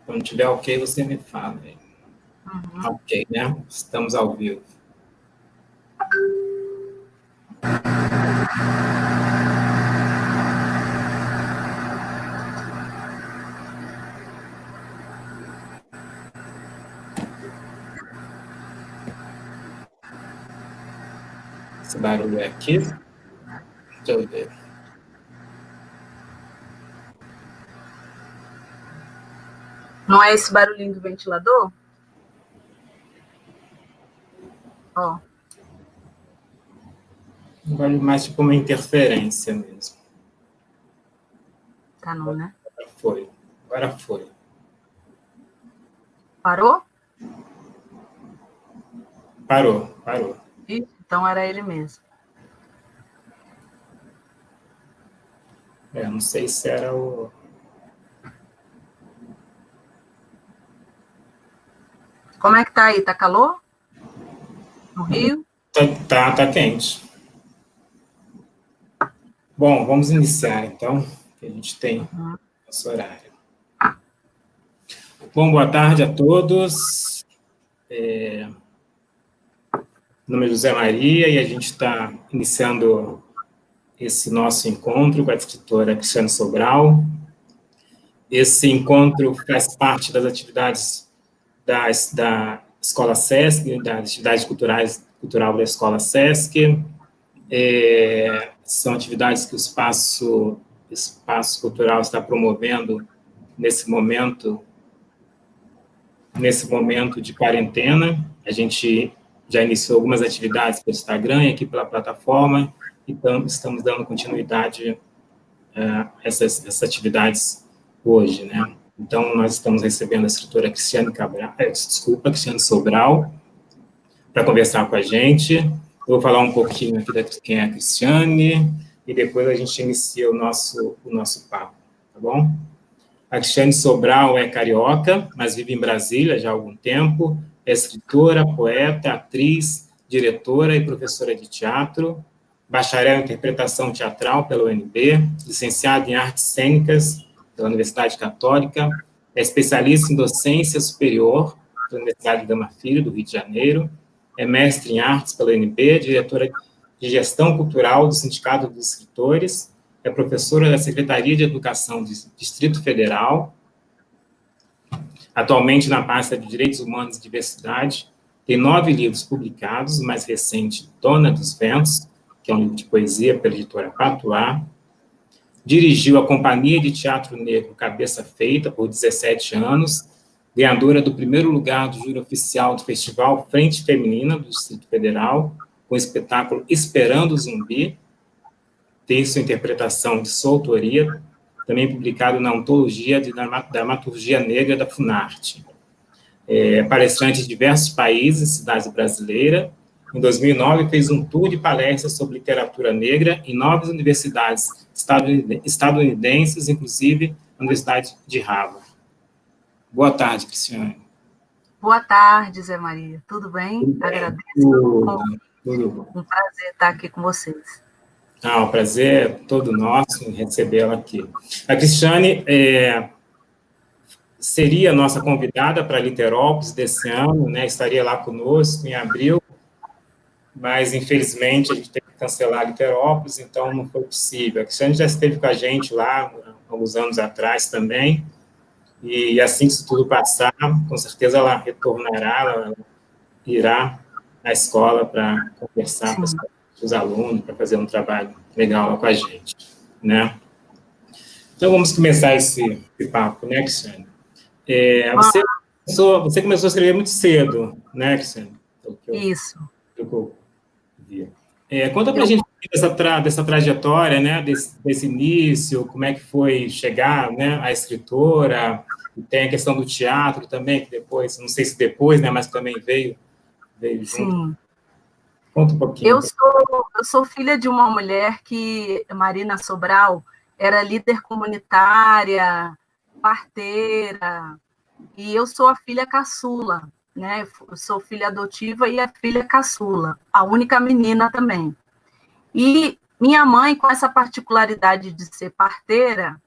Quando tiver ok, você me fala aí. Ok, né? Estamos ao vivo. Esse barulho é aqui. Deixa eu ver. Não é esse barulhinho do ventilador? Ó. Um barulho mais tipo uma interferência mesmo. Tá não, né? Agora foi. Agora foi. Parou? Parou. Então era ele mesmo. Não sei se era o... Como é que tá aí? Tá calor? No Rio? Tá quente. Bom, vamos iniciar, então, que a gente tem nosso horário. Bom, boa tarde a todos. Meu nome é José Maria e a gente está iniciando esse nosso encontro com a escritora Cristiane Sobral. Esse encontro faz parte das atividades da Escola SESC, das atividades cultural da Escola SESC. São atividades que o espaço cultural está promovendo nesse momento de quarentena. A gente já iniciou algumas atividades pelo Instagram e aqui pela plataforma, e estamos dando continuidade a essas atividades hoje, né? Então, nós estamos recebendo a escritora Cristiane Sobral, para conversar com a gente. Eu vou falar um pouquinho aqui de quem é a Cristiane, e depois a gente inicia o nosso papo, tá bom? A Cristiane Sobral é carioca, mas vive em Brasília já há algum tempo. É escritora, poeta, atriz, diretora e professora de teatro, bacharel em interpretação teatral pela UNB, licenciada em artes cênicas pela Universidade Católica, é especialista em docência superior pela Universidade Gama Filho, do Rio de Janeiro, é mestre em artes pela UNB, diretora de gestão cultural do Sindicato dos Escritores, é professora da Secretaria de Educação do Distrito Federal, atualmente na pasta de Direitos Humanos e Diversidade, tem 9 livros publicados, o mais recente, Dona dos Ventos, que é um livro de poesia pela editora Patuá, dirigiu a Companhia de Teatro Negro Cabeça Feita por 17 anos, ganhadora do primeiro lugar do júri oficial do Festival Frente Feminina do Distrito Federal, com o espetáculo Esperando o Zumbi, texto e interpretação de sua autoria, também publicado na Antologia de Dramaturgia Negra da Funarte. É palestrante em diversos países e cidades brasileiras. Em 2009, fez um tour de palestras sobre literatura negra em 9 universidades estadunidenses, inclusive a Universidade de Harvard. Boa tarde, Cristiane. Boa tarde, Zé Maria. Tudo bem? Agradeço. Tudo bom. Um prazer estar aqui com vocês. O prazer é todo nosso em recebê-la aqui. A Cristiane seria nossa convidada para Literópolis desse ano, né? Estaria lá conosco em abril, mas, infelizmente, a gente teve que cancelar Literópolis, então não foi possível. A Cristiane já esteve com a gente lá, alguns anos atrás também, e assim que isso tudo passar, com certeza ela retornará, ela irá à escola para conversar com os alunos, para fazer um trabalho legal lá com a gente, né? Então, vamos começar esse papo, né, Cristiane? Você começou a escrever muito cedo, né, Cristiane? Isso. Conta para a gente dessa trajetória, né, desse início, como é que foi chegar, né, à escritora, e tem a questão do teatro também, que depois, não sei se depois, né, mas também veio junto. Sim. Conta um pouquinho. Eu sou filha de uma mulher que, Marina Sobral, era líder comunitária, parteira, e eu sou a filha caçula, né? Eu sou filha adotiva e a filha caçula, a única menina também. E minha mãe, com essa particularidade de ser parteira,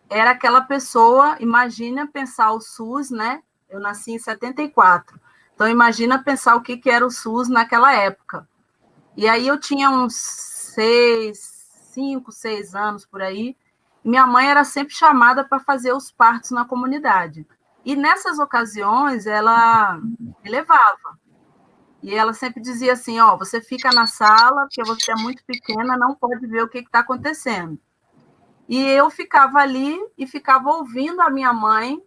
era aquela pessoa, imagina pensar o SUS, né? Eu nasci em 74. Então, imagina pensar o que era o SUS naquela época. E aí eu tinha uns 5, 6 anos por aí. Minha mãe era sempre chamada para fazer os partos na comunidade. E nessas ocasiões, ela me levava. E ela sempre dizia assim, ó, você fica na sala, porque você é muito pequena, não pode ver o que está acontecendo. E eu ficava ali e ficava ouvindo a minha mãe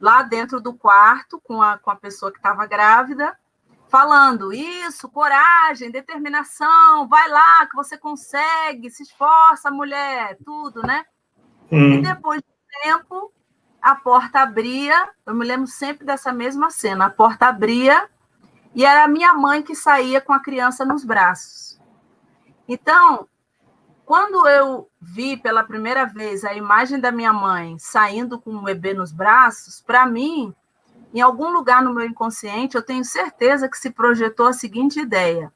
lá dentro do quarto com a pessoa que estava grávida, falando isso, coragem, determinação, vai lá que você consegue, se esforça, mulher, tudo, né? E depois de um tempo, a porta abria, eu me lembro sempre dessa mesma cena, a porta abria e era a minha mãe que saía com a criança nos braços. Então, quando eu vi pela primeira vez a imagem da minha mãe saindo com o bebê nos braços, para mim, em algum lugar no meu inconsciente, eu tenho certeza que se projetou a seguinte ideia: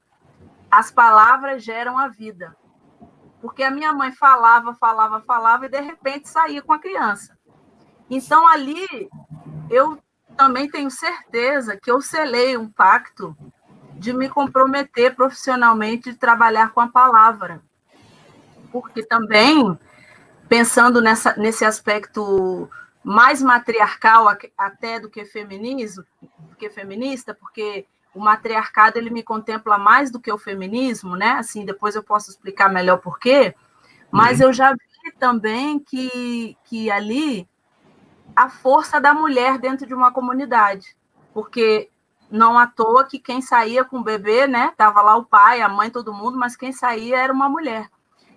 as palavras geram a vida. Porque a minha mãe falava e de repente saía com a criança. Então, ali, eu também tenho certeza que eu selei um pacto de me comprometer profissionalmente de trabalhar com a palavra. Porque também, pensando nesse aspecto mais matriarcal até do que feminismo, do que feminista, porque o matriarcado ele me contempla mais do que o feminismo, né? Assim, depois eu posso explicar melhor por quê, mas eu já vi também que ali a força da mulher dentro de uma comunidade, porque não à toa que quem saía com o bebê, né? Tava lá o pai, a mãe, todo mundo, mas quem saía era uma mulher.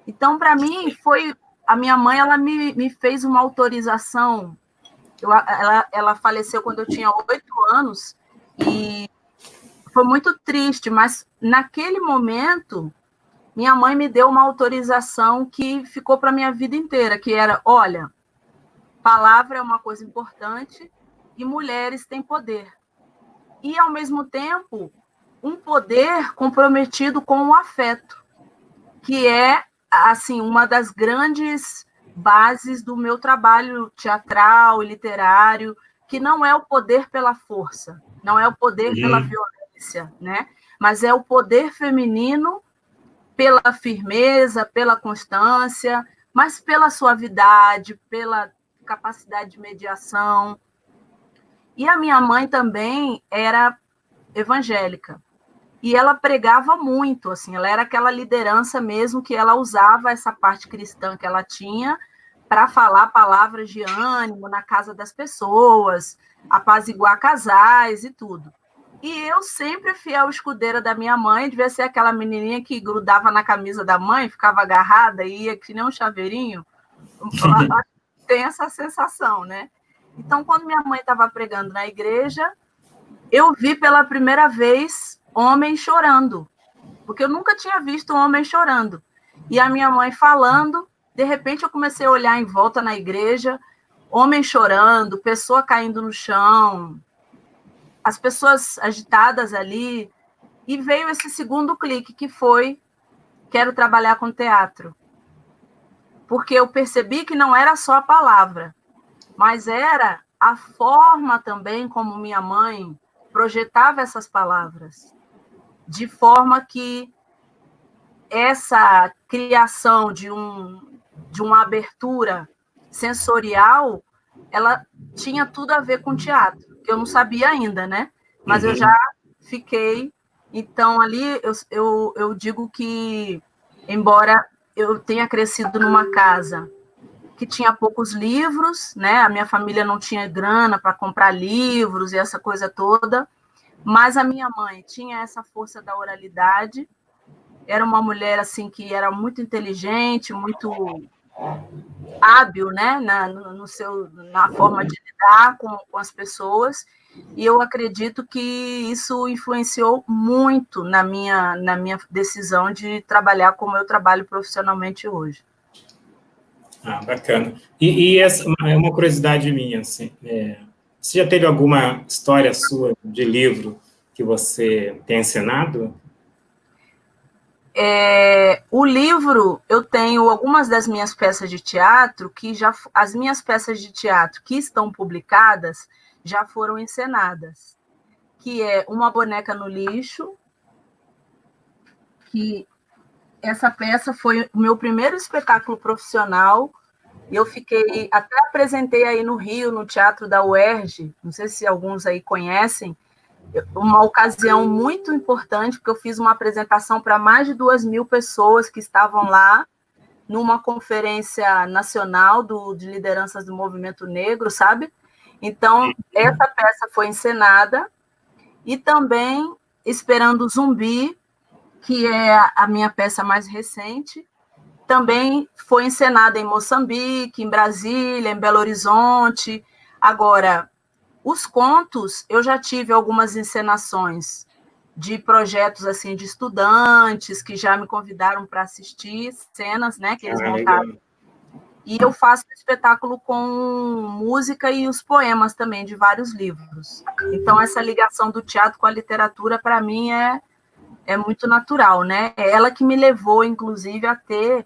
Então, para mim, foi... A minha mãe, ela me fez uma autorização. Ela faleceu quando eu tinha 8 anos e foi muito triste, mas naquele momento, minha mãe me deu uma autorização que ficou para a minha vida inteira, que era, olha, palavra é uma coisa importante e mulheres têm poder. E, ao mesmo tempo, um poder comprometido com o afeto, que é assim, uma das grandes bases do meu trabalho teatral e literário, que não é o poder pela força, não é o poder pela violência, né? Mas é o poder feminino pela firmeza, pela constância, mas pela suavidade, pela capacidade de mediação. E a minha mãe também era evangélica. E ela pregava muito, assim, ela era aquela liderança mesmo que ela usava essa parte cristã que ela tinha para falar palavras de ânimo na casa das pessoas, apaziguar casais e tudo. E eu sempre fiel escudeira da minha mãe, devia ser aquela menininha que grudava na camisa da mãe, ficava agarrada e ia que nem um chaveirinho. Tem essa sensação, né? Então, quando minha mãe estava pregando na igreja, eu vi pela primeira vez homem chorando, porque eu nunca tinha visto um homem chorando. E a minha mãe falando, de repente eu comecei a olhar em volta na igreja, homem chorando, pessoa caindo no chão, as pessoas agitadas ali, e veio esse segundo clique, que foi, quero trabalhar com teatro. Porque eu percebi que não era só a palavra, mas era a forma também como minha mãe projetava essas palavras, de forma que essa criação de uma abertura sensorial, ela tinha tudo a ver com teatro, que eu não sabia ainda, né? Mas eu já fiquei... Então, ali, eu digo que, embora eu tenha crescido numa casa que tinha poucos livros, né? A minha família não tinha grana para comprar livros e essa coisa toda, mas a minha mãe tinha essa força da oralidade, era uma mulher assim que era muito inteligente, muito hábil, né, na forma de lidar com as pessoas, e eu acredito que isso influenciou muito na minha decisão de trabalhar como eu trabalho profissionalmente hoje. Ah, bacana. E essa é uma curiosidade minha, assim, você já teve alguma história sua de livro que você tenha encenado? O livro, eu tenho algumas das minhas peças de teatro as minhas peças de teatro que estão publicadas já foram encenadas, que é Uma Boneca no Lixo, que essa peça foi o meu primeiro espetáculo profissional. Eu até apresentei aí no Rio, no Teatro da UERJ, não sei se alguns aí conhecem, uma ocasião muito importante, porque eu fiz uma apresentação para mais de 2.000 pessoas que estavam lá, numa conferência nacional de lideranças do movimento negro, sabe? Então, essa peça foi encenada, e também Esperando o Zumbi, que é a minha peça mais recente, também foi encenada em Moçambique, em Brasília, em Belo Horizonte. Agora, os contos, eu já tive algumas encenações de projetos assim de estudantes que já me convidaram para assistir cenas, né, que eles montaram. Legal. E eu faço espetáculo com música e os poemas também de vários livros. Então, essa ligação do teatro com a literatura, para mim, é muito natural, né? É ela que me levou, inclusive, a ter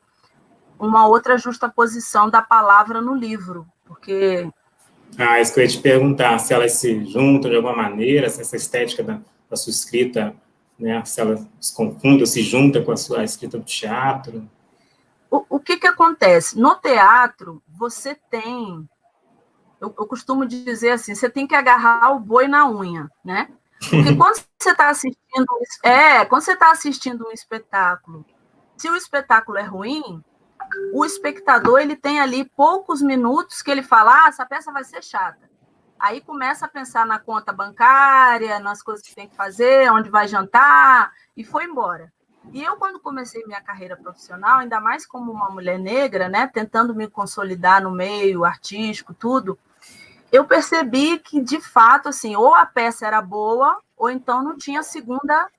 uma outra justaposição da palavra no livro, porque... isso que eu ia te perguntar, se elas se juntam de alguma maneira, se essa estética da sua escrita, né, se ela se confunde ou se junta com a sua escrita do teatro. O que acontece? No teatro, você tem... Eu costumo dizer assim, você tem que agarrar o boi na unha, né? Porque quando você está assistindo um espetáculo, se o espetáculo é ruim, o espectador ele tem ali poucos minutos que ele fala, essa peça vai ser chata. Aí começa a pensar na conta bancária, nas coisas que tem que fazer, onde vai jantar, e foi embora. E eu, quando comecei minha carreira profissional, ainda mais como uma mulher negra, né, tentando me consolidar no meio artístico, tudo, eu percebi que, de fato, assim, ou a peça era boa, ou então não tinha segunda.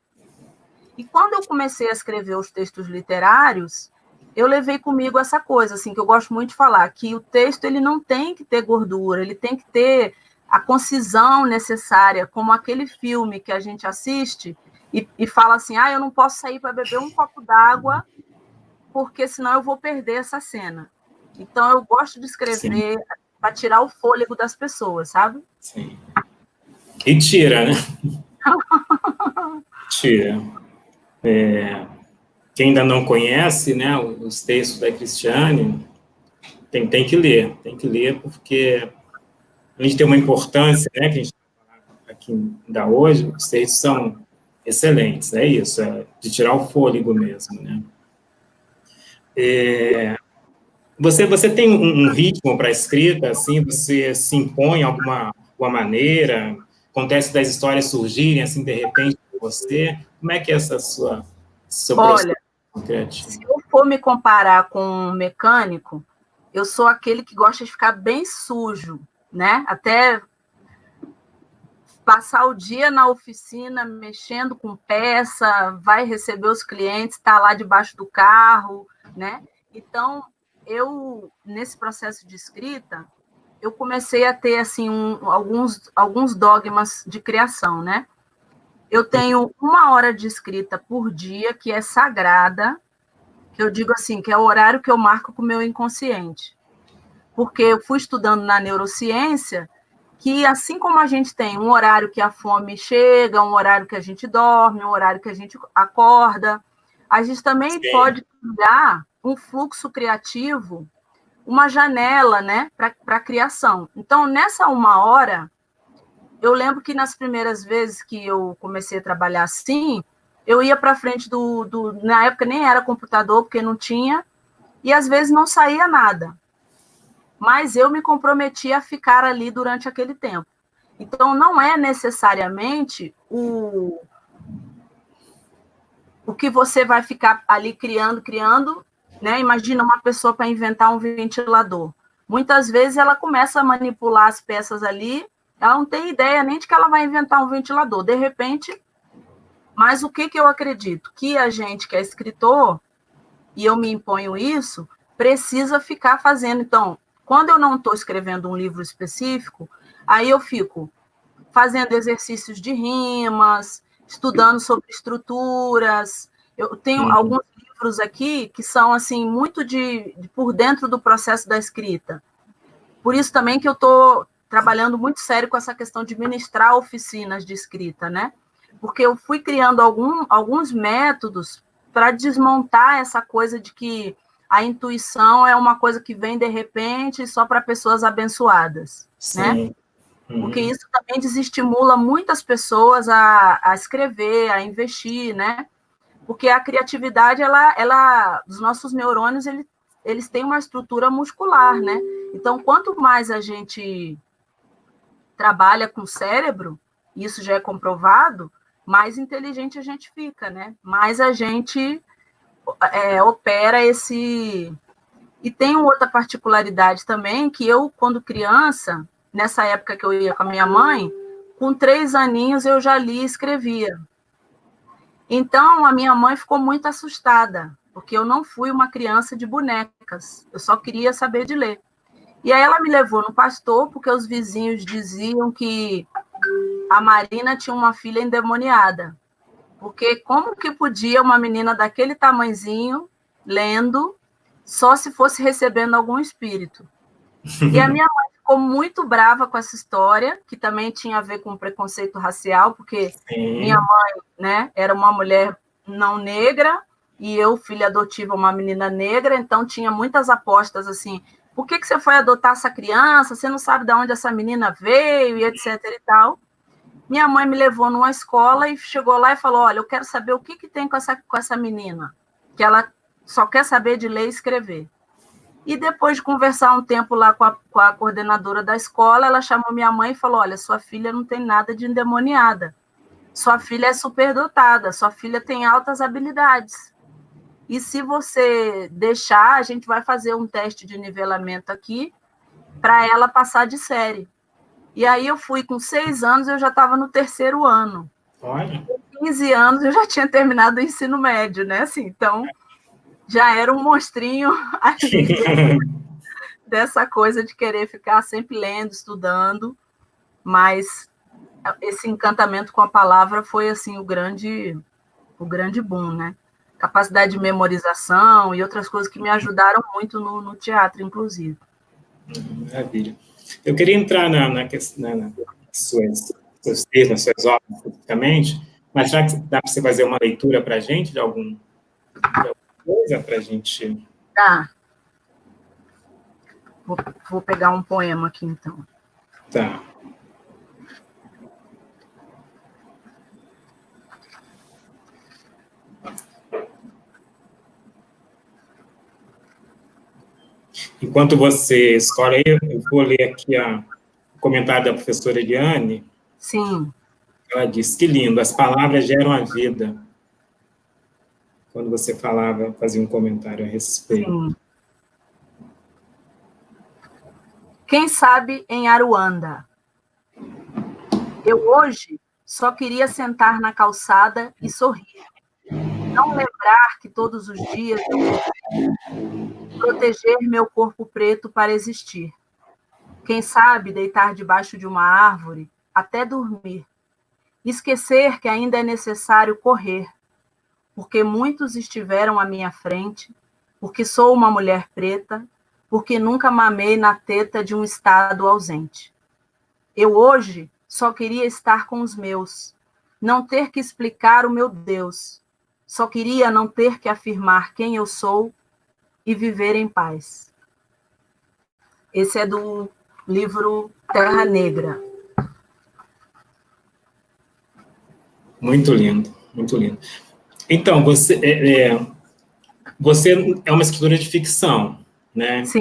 E quando eu comecei a escrever os textos literários, eu levei comigo essa coisa, assim, que eu gosto muito de falar, que o texto ele não tem que ter gordura, ele tem que ter a concisão necessária, como aquele filme que a gente assiste e fala assim, eu não posso sair para beber um copo d'água, porque senão eu vou perder essa cena. Então, eu gosto de escrever para tirar o fôlego das pessoas, sabe? Sim. E tira, né? Tira. Quem ainda não conhece, né, os textos da Cristiane, tem que ler porque a gente tem uma importância, né, que a gente aqui dá hoje, os textos são excelentes, é isso, de tirar o fôlego mesmo, né. Você tem um ritmo para a escrita, assim, você se impõe de alguma maneira, acontece das histórias surgirem, assim, de repente, por você, como é que é seu processo criativo? Se eu for me comparar com um mecânico, eu sou aquele que gosta de ficar bem sujo, né? Até passar o dia na oficina mexendo com peça, vai receber os clientes, está lá debaixo do carro, né? Então, eu, nesse processo de escrita, eu comecei a ter, assim, alguns dogmas de criação, né? Eu tenho 1 hora de escrita por dia, que é sagrada, que eu digo assim, que é o horário que eu marco com o meu inconsciente. Porque eu fui estudando na neurociência que, assim como a gente tem um horário que a fome chega, um horário que a gente dorme, um horário que a gente acorda, a gente também pode criar um fluxo criativo, uma janela, né, para a criação. Então, nessa 1 hora, eu lembro que nas primeiras vezes que eu comecei a trabalhar assim, eu ia para frente na época nem era computador, porque não tinha, e às vezes não saía nada. Mas eu me comprometi a ficar ali durante aquele tempo. Então, não é necessariamente o que você vai ficar ali criando, né? Imagina uma pessoa para inventar um ventilador. Muitas vezes ela começa a manipular as peças ali, ela não tem ideia nem de que ela vai inventar um ventilador. De repente, mas o que eu acredito? Que a gente que é escritor, e eu me imponho isso, precisa ficar fazendo. Então, quando eu não estou escrevendo um livro específico, aí eu fico fazendo exercícios de rimas, estudando sobre estruturas, Eu tenho alguns livros aqui que são, assim, muito por dentro do processo da escrita. Por isso também que eu estou trabalhando muito sério com essa questão de ministrar oficinas de escrita, né? Porque eu fui criando alguns métodos para desmontar essa coisa de que a intuição é uma coisa que vem de repente só para pessoas abençoadas, né? Porque isso também desestimula muitas pessoas a escrever, a investir, né? Porque a criatividade, os nossos neurônios, eles têm uma estrutura muscular, né? Então, quanto mais a gente trabalha com o cérebro, isso já é comprovado, mais inteligente a gente fica, né? Mais a gente opera esse... E tem outra particularidade também, que eu, quando criança, nessa época que eu ia com a minha mãe, com 3 aninhos eu já lia e escrevia. Então, a minha mãe ficou muito assustada, porque eu não fui uma criança de bonecas, eu só queria saber de ler. E aí ela me levou no pastor, porque os vizinhos diziam que a Marina tinha uma filha endemoniada. Porque como que podia uma menina daquele tamanzinho, lendo, só se fosse recebendo algum espírito? E a minha mãe ficou muito brava com essa história, que também tinha a ver com preconceito racial, porque minha mãe, né, era uma mulher não negra, e eu, filha adotiva, uma menina negra, então tinha muitas apostas assim, por que você foi adotar essa criança? Você não sabe de onde essa menina veio, e etc. e tal. Minha mãe me levou numa escola e chegou lá e falou, olha, eu quero saber o que tem com essa menina, que ela só quer saber de ler e escrever. E depois de conversar um tempo lá com a coordenadora da escola, ela chamou minha mãe e falou, olha, sua filha não tem nada de endemoniada, sua filha é superdotada, sua filha tem altas habilidades. E se você deixar, a gente vai fazer um teste de nivelamento aqui para ela passar de série. E aí eu fui com 6 anos, eu já estava no 3º ano. Olha. Com 15 anos eu já tinha terminado o ensino médio, né? Assim, então, já era um monstrinho ali dessa coisa de querer ficar sempre lendo, estudando, mas esse encantamento com a palavra foi assim o grande boom, né? Capacidade de memorização e outras coisas que me ajudaram muito no teatro, inclusive. Maravilha. Eu queria entrar nas seus textos, nas suas obras, especificamente, mas já que dá para você fazer uma leitura para a gente de alguma coisa para a gente... Tá. Vou pegar um poema aqui, então. Tá. Enquanto você escolhe, eu vou ler aqui o comentário da professora Eliane. Sim. Ela diz, que lindo, as palavras geram a vida. Quando você falava, fazia um comentário a respeito. Sim. Quem sabe em Aruanda? Eu hoje só queria sentar na calçada e sorrir. Não lembrar que todos os dias eu preciso proteger meu corpo preto para existir. Quem sabe deitar debaixo de uma árvore até dormir. Esquecer que ainda é necessário correr, porque muitos estiveram à minha frente, porque sou uma mulher preta, porque nunca mamei na teta de um estado ausente. Eu hoje só queria estar com os meus, não ter que explicar o meu Deus, só queria não ter que afirmar quem eu sou e viver em paz. Esse é do livro Terra Negra. Muito lindo, muito lindo. Então, você é uma escritora de ficção, né? Sim.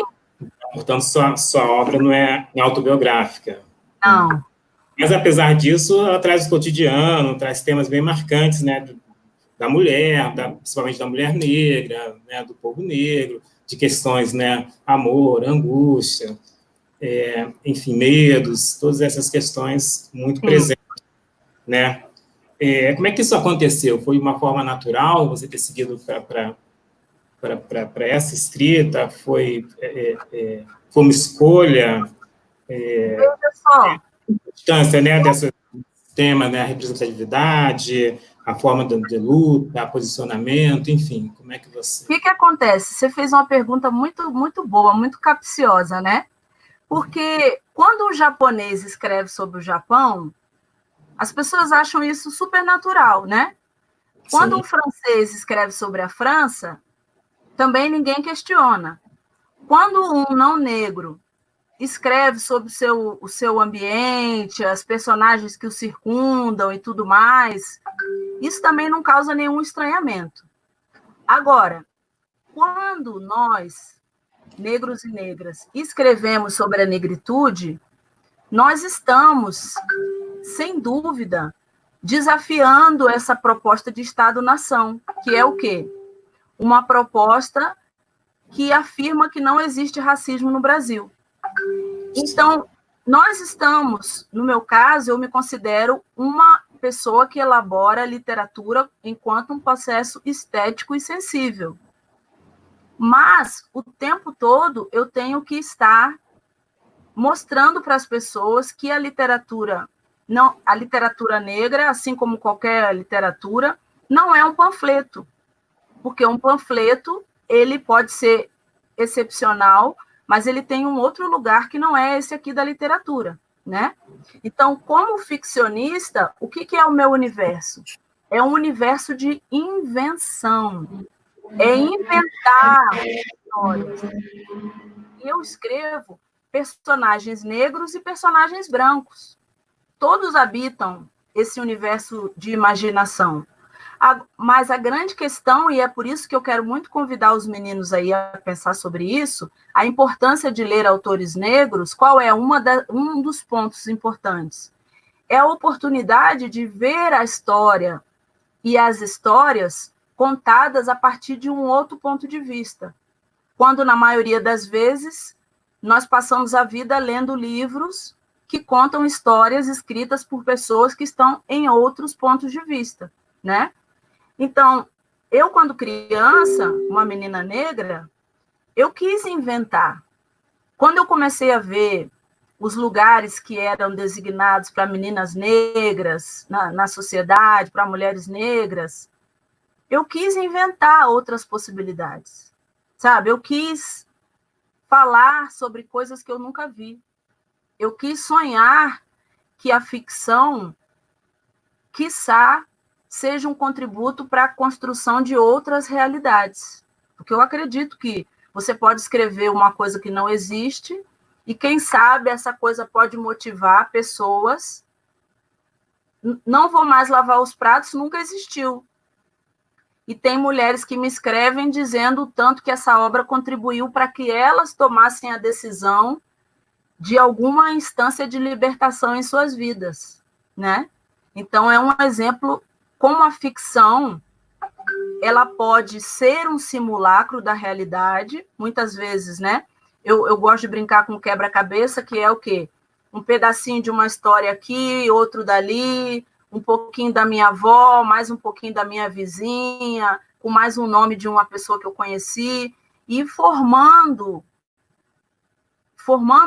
Portanto, sua obra não é autobiográfica. Não. Mas, apesar disso, ela traz o cotidiano, traz temas bem marcantes, né? Da mulher, principalmente da mulher negra, né? Do povo negro, de questões, né? Amor, angústia, enfim, medos, todas essas questões muito presentes, né? Como é que isso aconteceu? Foi uma forma natural você ter seguido para essa escrita? Foi uma escolha? Veja só. A importância, né, desse tema, né, a representatividade, a forma de luta, posicionamento, enfim, como é que você... O que acontece? Você fez uma pergunta muito, muito boa, muito capciosa, né? Porque quando um japonês escreve sobre o Japão, as pessoas acham isso super natural, né? Quando Sim. um francês escreve sobre a França, também ninguém questiona. Quando um não negro escreve sobre o seu ambiente, as personagens que o circundam e tudo mais, isso também não causa nenhum estranhamento. Agora, quando nós, negros e negras, escrevemos sobre a negritude, nós estamos, sem dúvida, desafiando essa proposta de Estado-nação, que é o quê? Uma proposta que afirma que não existe racismo no Brasil. Então, nós estamos, no meu caso, eu me considero uma pessoa que elabora literatura enquanto um processo estético e sensível. Mas, o tempo todo, eu tenho que estar mostrando para as pessoas que a literatura negra, assim como qualquer literatura, não é um panfleto, porque um panfleto ele pode ser excepcional, mas ele tem um outro lugar que não é esse aqui da literatura, né? Então, como ficcionista, o que é o meu universo? É um universo de invenção, é inventar histórias. Eu escrevo personagens negros e personagens brancos. Todos habitam esse universo de imaginação. Mas a grande questão, e é por isso que eu quero muito convidar os meninos aí a pensar sobre isso, a importância de ler autores negros, qual é um dos pontos importantes? É a oportunidade de ver a história e as histórias contadas a partir de um outro ponto de vista. Quando, na maioria das vezes, nós passamos a vida lendo livros que contam histórias escritas por pessoas que estão em outros pontos de vista, né? Então, eu, quando criança, uma menina negra, eu quis inventar. Quando eu comecei a ver os lugares que eram designados para meninas negras na sociedade, para mulheres negras, eu quis inventar outras possibilidades, sabe? Eu quis falar sobre coisas que eu nunca vi. Eu quis sonhar que a ficção, quiçá, seja um contributo para a construção de outras realidades. Porque eu acredito que você pode escrever uma coisa que não existe e, quem sabe, essa coisa pode motivar pessoas. Não vou mais lavar os pratos, nunca existiu. E tem mulheres que me escrevem dizendo o tanto que essa obra contribuiu para que elas tomassem a decisão de alguma instância de libertação em suas vidas, né? Então, é um exemplo como a ficção ela pode ser um simulacro da realidade, muitas vezes, né? Eu gosto de brincar com quebra-cabeça, que é o quê? Um pedacinho de uma história aqui, outro dali, um pouquinho da minha avó, mais um pouquinho da minha vizinha, com mais um nome de uma pessoa que eu conheci, e formando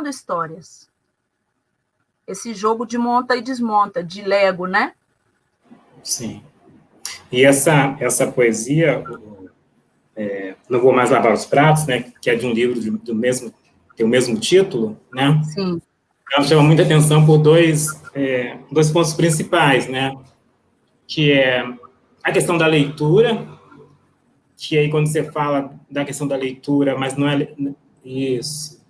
histórias. Esse jogo de monta e desmonta, de Lego, né? Sim. E essa poesia, Não Vou Mais Lavar os Pratos, né, que é de um livro tem o mesmo título, né? Sim. Ela chama muita atenção por dois pontos principais, né? Que é a questão da leitura, que aí quando você fala da questão da leitura, mas não é isso,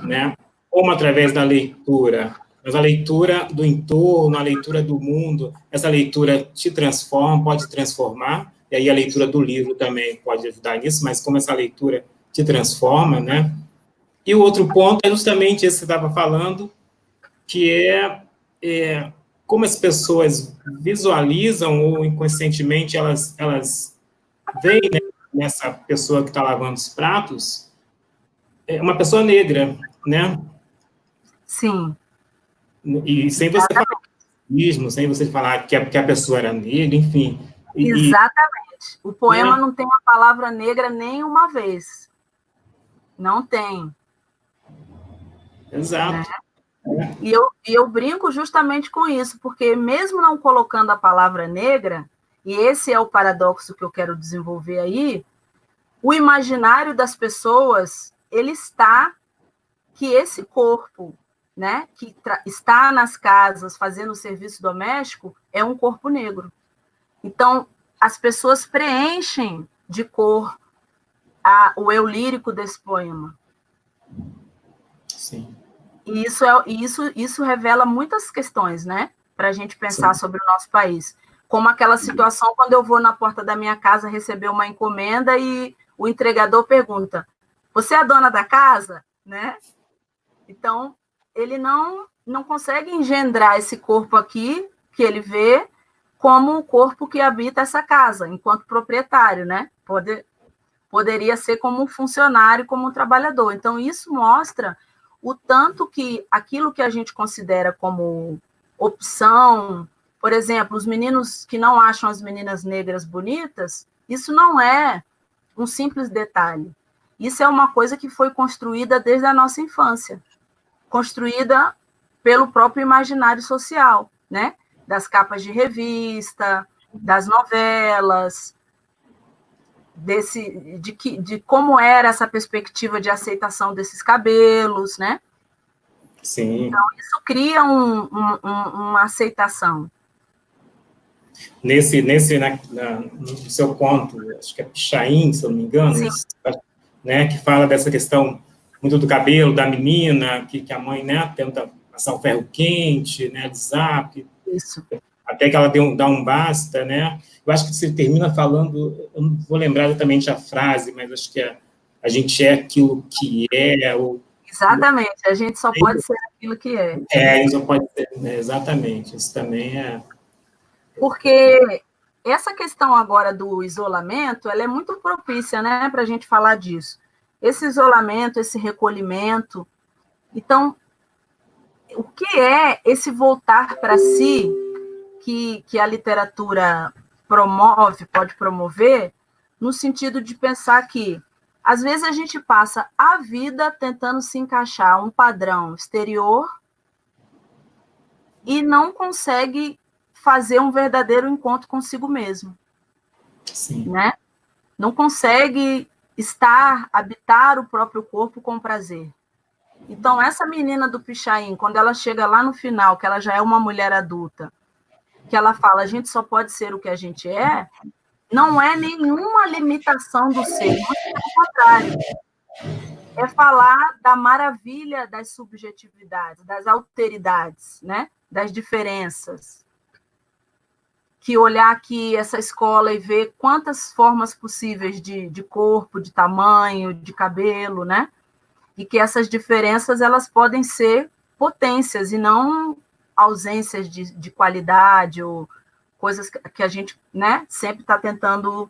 né? Como através da leitura, mas a leitura do entorno, a leitura do mundo, essa leitura te transforma, pode transformar, e aí a leitura do livro também pode ajudar nisso, mas como essa leitura te transforma, né? E o outro ponto é justamente esse que você estava falando, que é como as pessoas visualizam ou inconscientemente elas veem, né, nessa pessoa que está lavando os pratos, uma pessoa negra, né? Sim. E sem você falar mesmo, sem você falar que a pessoa era negra, enfim. Exatamente. O poema não tem a palavra negra nem uma vez. Não tem. Exato. Né? E eu brinco justamente com isso, porque mesmo não colocando a palavra negra, e esse é o paradoxo que eu quero desenvolver aí, o imaginário das pessoas, ele está que esse corpo, né, que está nas casas fazendo o serviço doméstico, é um corpo negro. Então, as pessoas preenchem de cor o eu lírico desse poema. Sim. E isso revela muitas questões, né, para a gente pensar sobre o nosso país. Como aquela situação quando eu vou na porta da minha casa receber uma encomenda e o entregador pergunta: você é a dona da casa? Né? Então, ele não consegue engendrar esse corpo aqui, que ele vê, como o corpo que habita essa casa, enquanto proprietário, né? Poderia ser como um funcionário, como um trabalhador. Então, isso mostra o tanto que aquilo que a gente considera como opção, por exemplo, os meninos que não acham as meninas negras bonitas, isso não é um simples detalhe. Isso é uma coisa que foi construída desde a nossa infância, construída pelo próprio imaginário social, né? Das capas de revista, das novelas, de como era essa perspectiva de aceitação desses cabelos, né? Sim. Então, isso cria uma aceitação. No seu conto, acho que é Pichain, se eu não me engano, né, que fala dessa questão muito do cabelo da menina, que a mãe, né, tenta passar o ferro quente, né, de zap, isso. Até que ela dá um basta, né? Eu acho que você termina falando, eu não vou lembrar exatamente a frase, mas acho que a gente é aquilo que é. Exatamente, a gente só pode ser aquilo que é. Isso pode ser, né? Exatamente, isso também é. Porque essa questão agora do isolamento, ela é muito propícia, né, para a gente falar disso. Esse isolamento, esse recolhimento. Então, o que é esse voltar para si que a literatura pode promover, no sentido de pensar que, às vezes, a gente passa a vida tentando se encaixar a um padrão exterior e não consegue fazer um verdadeiro encontro consigo mesmo. Sim. Né? Não consegue habitar o próprio corpo com prazer. Então, essa menina do Pichain, quando ela chega lá no final, que ela já é uma mulher adulta, que ela fala, a gente só pode ser o que a gente é, não é nenhuma limitação do ser, muito pelo contrário. É falar da maravilha das subjetividades, das alteridades, né? Das diferenças. Que olhar aqui essa escola e ver quantas formas possíveis de corpo, de tamanho, de cabelo, né? E que essas diferenças elas podem ser potências e não ausências de qualidade ou coisas que a gente, né, sempre está tentando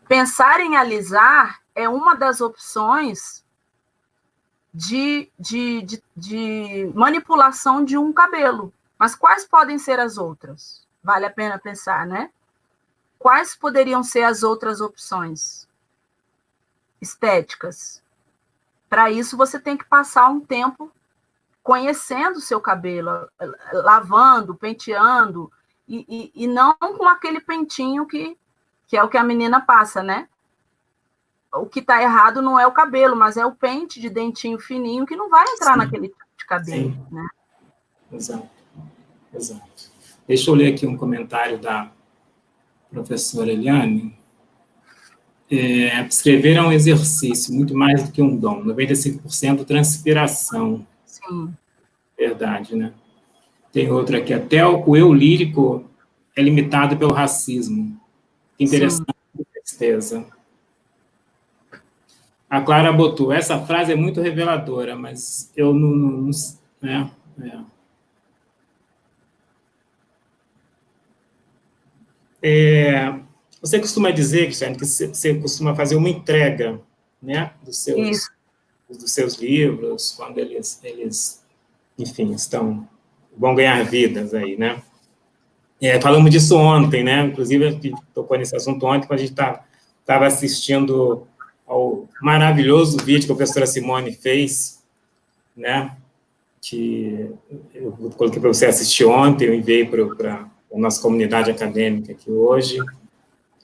pensar em alisar é uma das opções de manipulação de um cabelo. Mas quais podem ser as outras? Vale a pena pensar, né? Quais poderiam ser as outras opções estéticas? Para isso, você tem que passar um tempo conhecendo o seu cabelo, lavando, penteando, e não com aquele pentinho que é o que a menina passa, né? O que está errado não é o cabelo, mas é o pente de dentinho fininho que não vai entrar naquele tipo de cabelo. Sim. Né? Exato. Deixa eu ler aqui um comentário da professora Eliane. Escrever é um exercício, muito mais do que um dom. 95% transpiração. Sim. Verdade, né? Tem outra aqui. Até o eu lírico é limitado pelo racismo. Interessante, tristeza. A Clara botou, essa frase é muito reveladora, mas eu não né? Você costuma dizer, Cristiane, que você costuma fazer uma entrega, né, dos seus livros, quando eles enfim, vão ganhar vidas aí, né? Falamos disso ontem, né? Inclusive, a gente tocou nesse assunto ontem, quando a gente estava assistindo ao maravilhoso vídeo que a professora Simone fez, né? que eu coloquei para você assistir ontem, eu enviei para a nossa comunidade acadêmica aqui hoje.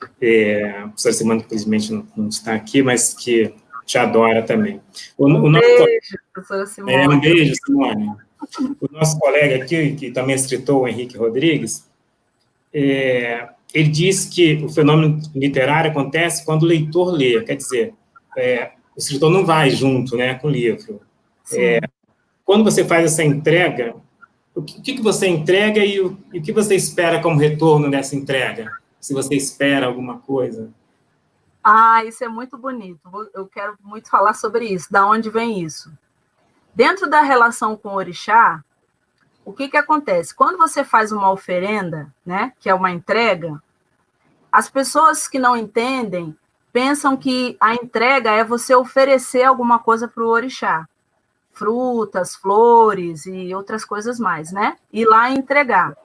A professora Simone, infelizmente, não está aqui, mas que te adora também. Beijo, professora Simone. Um beijo, Simone. O nosso colega aqui, que também é escritor, o Henrique Rodrigues, ele diz que o fenômeno literário acontece quando o leitor lê, quer dizer, o escritor não vai junto, né, com o livro. Quando você faz essa entrega, o que você entrega e o que você espera como retorno dessa entrega? Se você espera alguma coisa. Isso é muito bonito. Eu quero muito falar sobre isso. Da onde vem isso? Dentro da relação com o orixá, o que acontece? Quando você faz uma oferenda, né, que é uma entrega, as pessoas que não entendem pensam que a entrega é você oferecer alguma coisa para o orixá. Frutas, flores e outras coisas mais, né? Ir lá e entregar.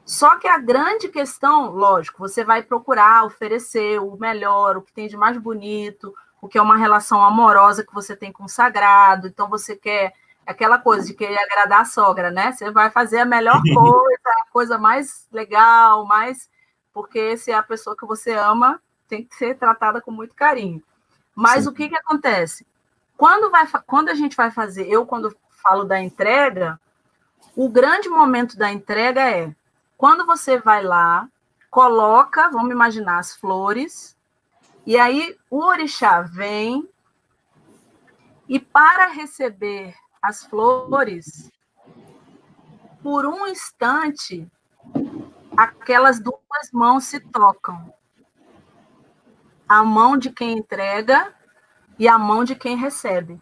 Só que a grande questão, lógico, você vai procurar oferecer o melhor, o que tem de mais bonito, o que é uma relação amorosa que você tem com o sagrado, então você quer aquela coisa de querer agradar a sogra, né? Você vai fazer a melhor coisa, a coisa mais legal, porque se é a pessoa que você ama, tem que ser tratada com muito carinho. Mas Sim. O que acontece? Quando a gente vai fazer, quando falo da entrega, o grande momento da entrega é quando você vai lá, coloca, vamos imaginar, as flores, e aí o orixá vem e para receber as flores, por um instante, aquelas duas mãos se tocam. A mão de quem entrega e a mão de quem recebe.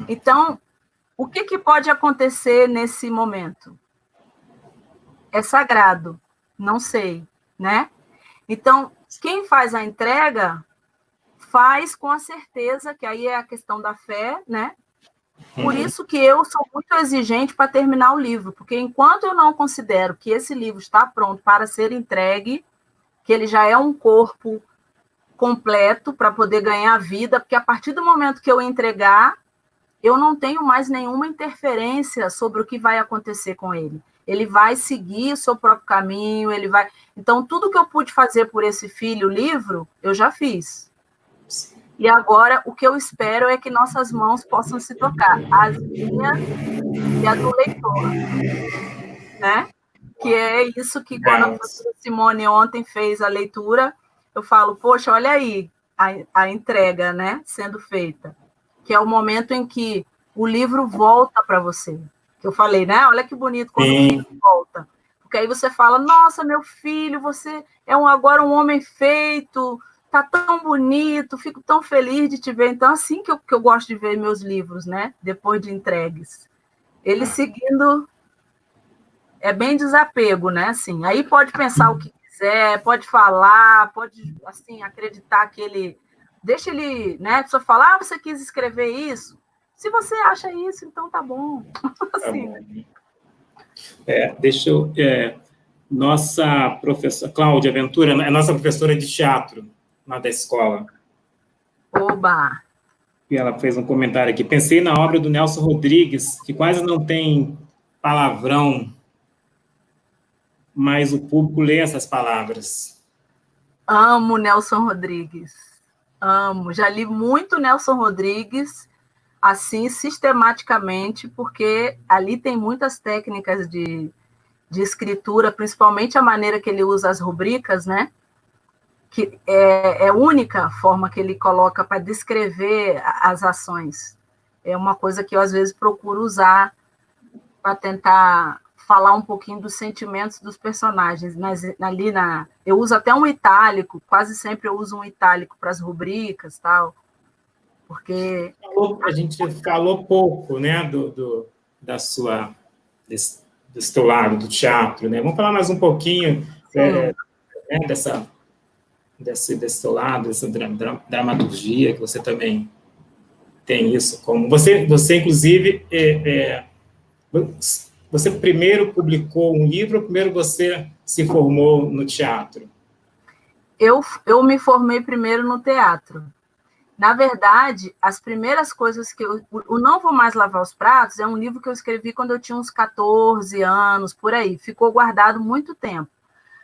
Então, o que pode acontecer nesse momento? É sagrado, não sei, né? Então, quem faz a entrega faz com a certeza, que aí é a questão da fé, né? Por isso que eu sou muito exigente para terminar o livro, porque enquanto eu não considero que esse livro está pronto para ser entregue, que ele já é um corpo completo para poder ganhar vida, porque a partir do momento que eu entregar, eu não tenho mais nenhuma interferência sobre o que vai acontecer com ele. Ele vai seguir o seu próprio caminho, ele vai... Então, tudo que eu pude fazer por esse filho, livro, eu já fiz. E agora, o que eu espero é que nossas mãos possam se tocar, as minhas e a do leitor, né? Que é isso que, quando a professora Simone ontem fez a leitura, eu falo, poxa, olha aí a entrega, né, sendo feita, que é o momento em que o livro volta para você. Que eu falei, né? Olha que bonito quando o filho volta. Porque aí você fala, nossa, meu filho, você é agora um homem feito, tá tão bonito, fico tão feliz de te ver. Então, assim que eu gosto de ver meus livros, né? Depois de entregues. Ele seguindo... É bem desapego, né? Assim, aí pode pensar o que quiser, pode falar, pode, assim, acreditar que ele... Deixa ele, né? A pessoa fala, você quis escrever isso? Se você acha isso, então tá bom. Assim. Deixa eu... nossa professora, Cláudia Ventura, é nossa professora de teatro lá da escola. Oba! E ela fez um comentário aqui. Pensei na obra do Nelson Rodrigues, que quase não tem palavrão, mas o público lê essas palavras. Amo Nelson Rodrigues. Amo. Já li muito Nelson Rodrigues, assim, sistematicamente, porque ali tem muitas técnicas de escritura, principalmente a maneira que ele usa as rubricas, né? Que é a única forma que ele coloca para descrever as ações. É uma coisa que eu, às vezes, procuro usar para tentar falar um pouquinho dos sentimentos dos personagens. Eu uso até um itálico, quase sempre eu uso um itálico para as rubricas, tal, porque... A gente falou pouco, né, desse teu lado, do teatro, né? Vamos falar mais um pouquinho desse teu lado, dessa dramaturgia, que você também tem isso como... Você inclusive, você primeiro publicou um livro ou primeiro você se formou no teatro? Eu me formei primeiro no teatro. Na verdade, as primeiras coisas que o Não Vou Mais Lavar os Pratos é um livro que eu escrevi quando eu tinha uns 14 anos, por aí. Ficou guardado muito tempo.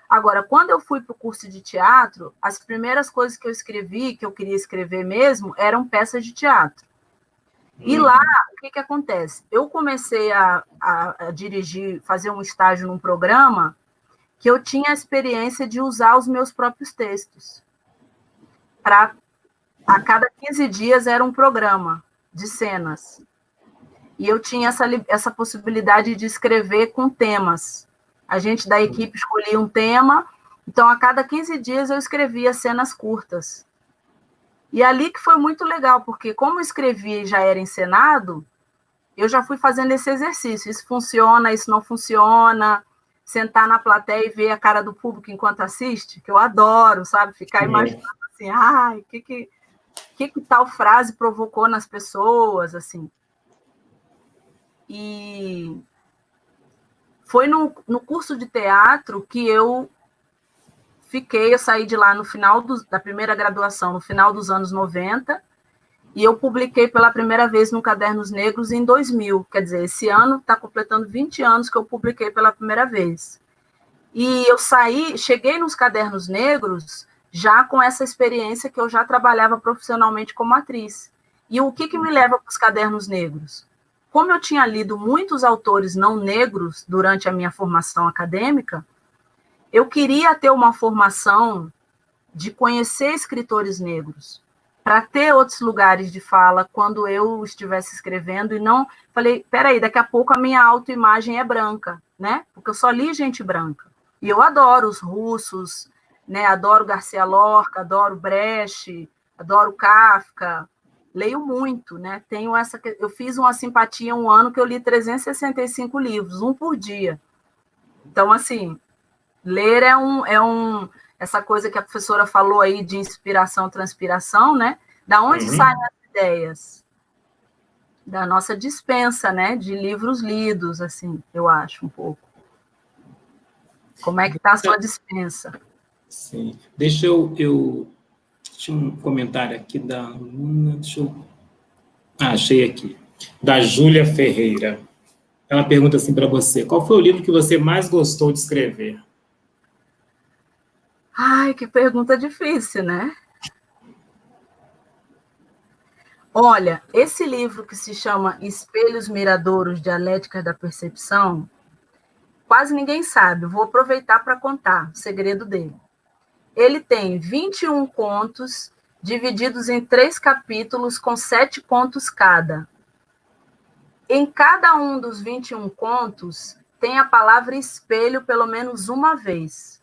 Agora, quando eu fui para o curso de teatro, as primeiras coisas que eu escrevi, que eu queria escrever mesmo, eram peças de teatro. E lá, o que acontece? Eu comecei a dirigir, fazer um estágio num programa que eu tinha a experiência de usar os meus próprios textos. A cada 15 dias era um programa de cenas. E eu tinha essa possibilidade de escrever com temas. A gente da equipe escolhia um tema, então a cada 15 dias eu escrevia cenas curtas. E ali que foi muito legal, porque como eu escrevia e já era encenado, eu já fui fazendo esse exercício. Isso funciona, isso não funciona. Sentar na plateia e ver a cara do público enquanto assiste, que eu adoro, sabe? Ficar imaginando assim, ai, o que tal frase provocou nas pessoas, assim. E foi no curso de teatro que eu saí de lá no final da primeira graduação, no final dos anos 90, e eu publiquei pela primeira vez no Cadernos Negros em 2000, quer dizer, esse ano está completando 20 anos que eu publiquei pela primeira vez. E eu cheguei nos Cadernos Negros já com essa experiência que eu já trabalhava profissionalmente como atriz. E o que me leva para os Cadernos Negros? Como eu tinha lido muitos autores não negros durante a minha formação acadêmica, eu queria ter uma formação de conhecer escritores negros, para ter outros lugares de fala quando eu estivesse escrevendo e não... Falei, peraí, daqui a pouco a minha autoimagem é branca, né? Porque eu só li gente branca. E eu adoro os russos, né? Adoro Garcia Lorca, adoro Brecht, adoro Kafka, leio muito, né? Eu fiz uma simpatia um ano que eu li 365 livros, um por dia. Então, assim, ler essa coisa que a professora falou aí de inspiração, transpiração, né? Da onde saem as ideias? Da nossa dispensa, né? De livros lidos, assim, eu acho, um pouco. Como é que está a sua dispensa? Sim. Deixa um comentário aqui da aluna, achei aqui. Da Júlia Ferreira. Ela pergunta assim para você, qual foi o livro que você mais gostou de escrever? Ai, que pergunta difícil, né? Olha, esse livro que se chama Espelhos Miradouros, Dialética da Percepção, quase ninguém sabe, vou aproveitar para contar o segredo dele. Ele tem 21 contos, divididos em 3 capítulos, com 7 contos cada. Em cada um dos 21 contos, tem a palavra espelho pelo menos uma vez.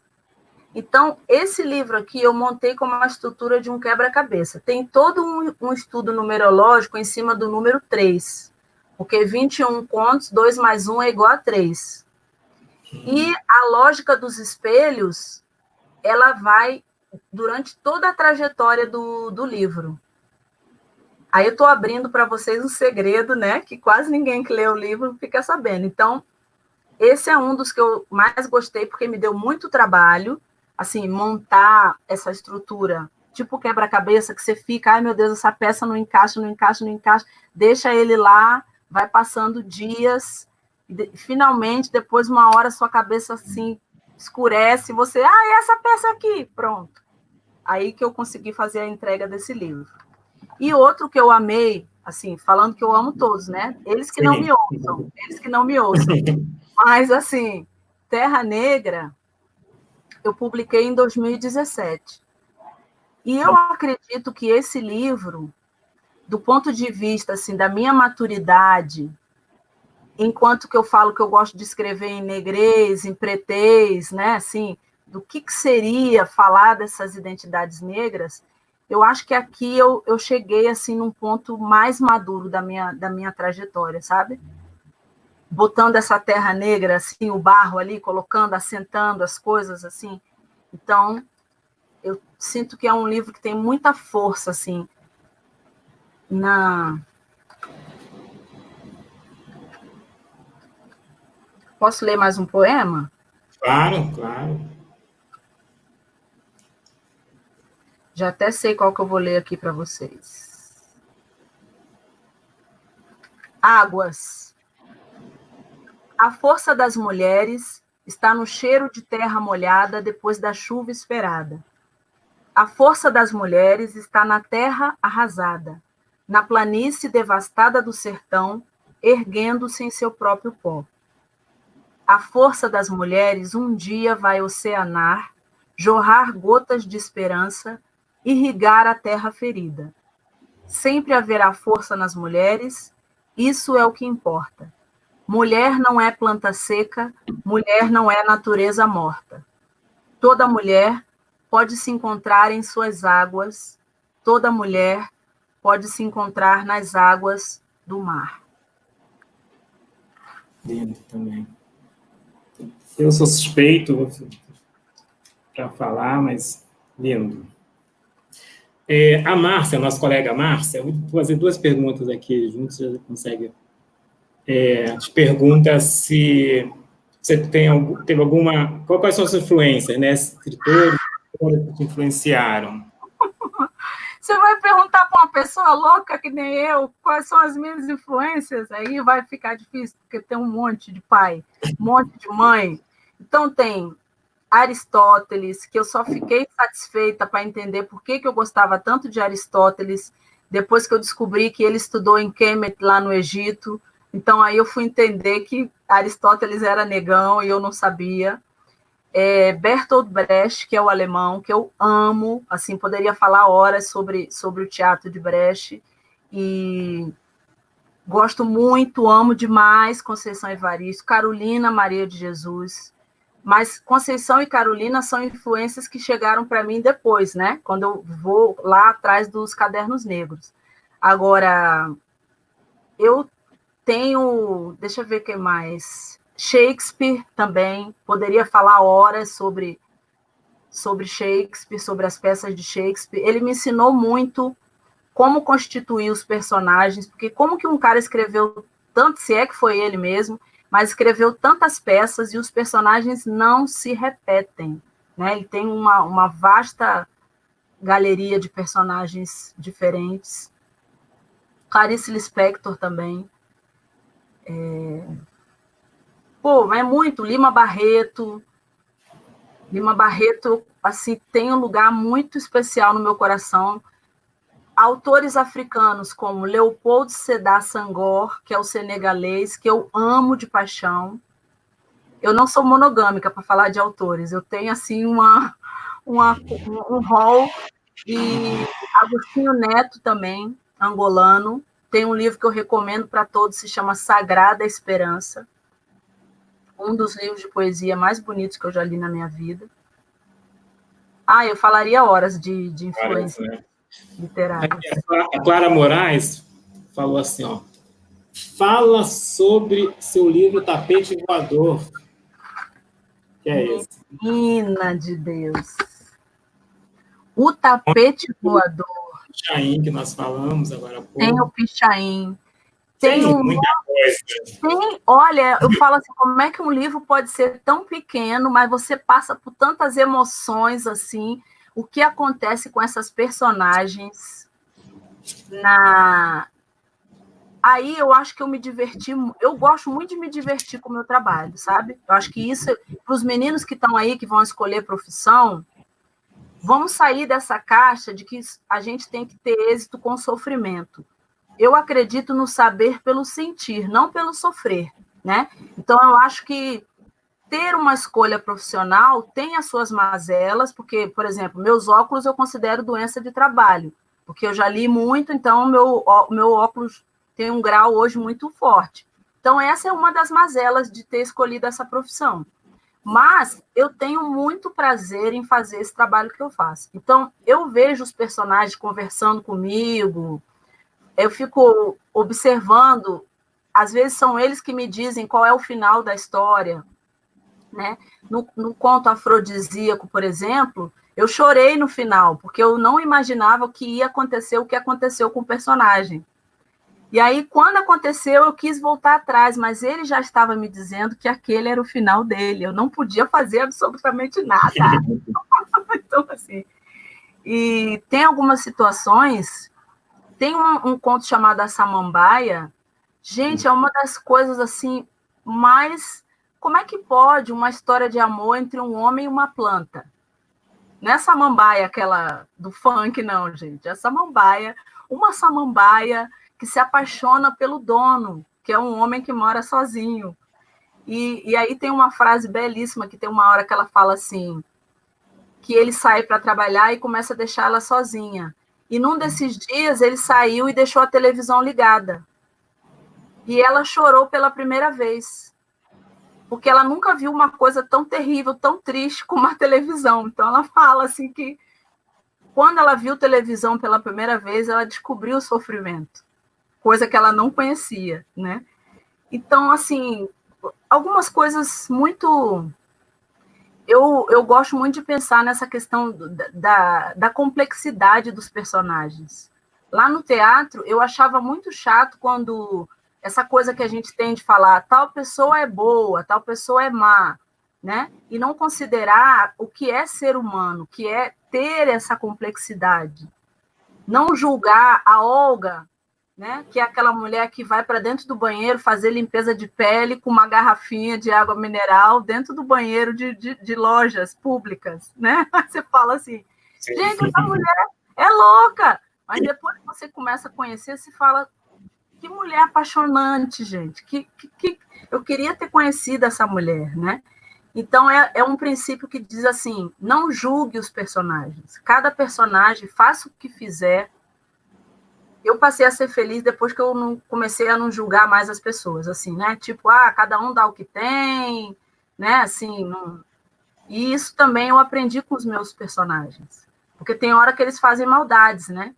Então, esse livro aqui eu montei como uma estrutura de um quebra-cabeça. Tem todo um estudo numerológico em cima do número 3, porque 21 contos, 2 mais 1 é igual a 3. E a lógica dos espelhos, ela vai durante toda a trajetória do livro. Aí eu estou abrindo para vocês um segredo, né? Que quase ninguém que lê o livro fica sabendo. Então, esse é um dos que eu mais gostei, porque me deu muito trabalho, assim, montar essa estrutura, tipo quebra-cabeça, que você fica, ai meu Deus, essa peça não encaixa, não encaixa, não encaixa, deixa ele lá, vai passando dias, e finalmente, depois de uma hora, sua cabeça, assim, escurece, você, e essa peça aqui, pronto. Aí que eu consegui fazer a entrega desse livro. E outro que eu amei, assim, falando que eu amo todos, né? Eles que não me ouçam. Mas, assim, Terra Negra, eu publiquei em 2017. E eu acredito que esse livro, do ponto de vista, assim, da minha maturidade, enquanto que eu falo que eu gosto de escrever em negrês, em pretês, né, assim, do que seria falar dessas identidades negras, eu acho que aqui eu cheguei, assim, num ponto mais maduro da minha trajetória, sabe? Botando essa terra negra, assim, o barro ali, colocando, assentando as coisas, assim. Então, eu sinto que é um livro que tem muita força, assim, na... Posso ler mais um poema? Claro, claro. Já até sei qual que eu vou ler aqui para vocês. Águas. A força das mulheres está no cheiro de terra molhada depois da chuva esperada. A força das mulheres está na terra arrasada, na planície devastada do sertão, erguendo-se em seu próprio pó. A força das mulheres um dia vai oceanar, jorrar gotas de esperança, irrigar a terra ferida. Sempre haverá força nas mulheres, isso é o que importa. Mulher não é planta seca, mulher não é natureza morta. Toda mulher pode se encontrar em suas águas, toda mulher pode se encontrar nas águas do mar. Lindo também. Eu sou suspeito para falar, mas lindo. A Márcia, nossa colega Márcia, vou fazer 2 perguntas aqui juntos, você consegue. Te pergunta se você teve alguma... Quais são as influências, né? Escritores que te influenciaram? Você vai perguntar para uma pessoa louca que nem eu quais são as minhas influências, aí vai ficar difícil, porque tem um monte de pai, um monte de mãe. Então tem Aristóteles, que eu só fiquei satisfeita para entender por que eu gostava tanto de Aristóteles, depois que eu descobri que ele estudou em Kemet, lá no Egito. Então, aí eu fui entender que Aristóteles era negão e eu não sabia. Bertolt Brecht, que é o alemão, que eu amo, assim, poderia falar horas sobre o teatro de Brecht, e gosto muito, amo demais Conceição Evaristo, Carolina Maria de Jesus, mas Conceição e Carolina são influências que chegaram para mim depois, né? Quando eu vou lá atrás dos Cadernos Negros. Agora, eu tenho, deixa eu ver o que mais, Shakespeare também, poderia falar horas sobre Shakespeare, sobre as peças de Shakespeare. Ele me ensinou muito como constituir os personagens, porque como que um cara escreveu tanto, se é que foi ele mesmo, mas escreveu tantas peças e os personagens não se repetem, né? Ele tem uma vasta galeria de personagens diferentes. Clarice Lispector também. É muito. Lima Barreto, assim, tem um lugar muito especial no meu coração. Autores africanos como Leopold Sédar Senghor, que é o senegalês, que eu amo de paixão. Eu não sou monogâmica para falar de autores, eu tenho assim um rol. E Agostinho Neto também, angolano, tem um livro que eu recomendo para todos, se chama Sagrada Esperança, um dos livros de poesia mais bonitos que eu já li na minha vida. Eu falaria horas de influência literária. A Clara Moraes falou assim, ó, fala sobre seu livro Tapete Voador. Que é esse? Menina de Deus. O Tapete Voador. O Pichain, que nós falamos agora há pouco. Tem o Pichain. Tem muita coisa. Olha, eu falo assim, como é que um livro pode ser tão pequeno, mas você passa por tantas emoções, assim, o que acontece com essas personagens Aí eu acho que eu me diverti, eu gosto muito de me divertir com o meu trabalho, sabe? Eu acho que isso, para os meninos que estão aí, que vão escolher profissão, vamos sair dessa caixa de que a gente tem que ter êxito com sofrimento. Eu acredito no saber pelo sentir, não pelo sofrer, né? Então, eu acho que ter uma escolha profissional tem as suas mazelas, porque, por exemplo, meus óculos eu considero doença de trabalho, porque eu já li muito, então meu óculos tem um grau hoje muito forte. Então, essa é uma das mazelas de ter escolhido essa profissão. Mas eu tenho muito prazer em fazer esse trabalho que eu faço. Então, eu vejo os personagens conversando comigo, eu fico observando, às vezes são eles que me dizem qual é o final da história, né? No conto Afrodisíaco, por exemplo, eu chorei no final, porque eu não imaginava que ia acontecer o que aconteceu com o personagem. E aí, quando aconteceu, eu quis voltar atrás, mas ele já estava me dizendo que aquele era o final dele, eu não podia fazer absolutamente nada. Então, assim, E tem algumas situações, tem um conto chamado A Samambaia. Gente, é uma das coisas assim mais... Como é que pode uma história de amor entre um homem e uma planta? Não é samambaia aquela do funk, não, gente. É samambaia, uma samambaia que se apaixona pelo dono, que é um homem que mora sozinho. E aí tem uma frase belíssima, que tem uma hora que ela fala assim, que ele sai para trabalhar e começa a deixar ela sozinha. E num desses dias ele saiu e deixou a televisão ligada. E ela chorou pela primeira vez, porque ela nunca viu uma coisa tão terrível, tão triste como a televisão. Então ela fala assim que quando ela viu televisão pela primeira vez, ela descobriu o sofrimento, coisa que ela não conhecia, né? Então, assim, algumas coisas muito... Eu gosto muito de pensar nessa questão da complexidade dos personagens. Lá no teatro, eu achava muito chato quando essa coisa que a gente tem de falar tal pessoa é boa, tal pessoa é má, né? E não considerar o que é ser humano, o que é ter essa complexidade. Não julgar a Olga, né? Que é aquela mulher que vai para dentro do banheiro fazer limpeza de pele com uma garrafinha de água mineral dentro do banheiro de lojas públicas, né? Você fala assim, gente, essa mulher é louca, mas depois que você começa a conhecer, você fala, que mulher apaixonante, gente, que eu queria ter conhecido essa mulher, né? Então, é um princípio que diz assim, não julgue os personagens, cada personagem faça o que fizer. Eu passei a ser feliz depois que eu não comecei a não julgar mais as pessoas, assim, né? Tipo, cada um dá o que tem, né? Assim, não... E isso também eu aprendi com os meus personagens, porque tem hora que eles fazem maldades, né?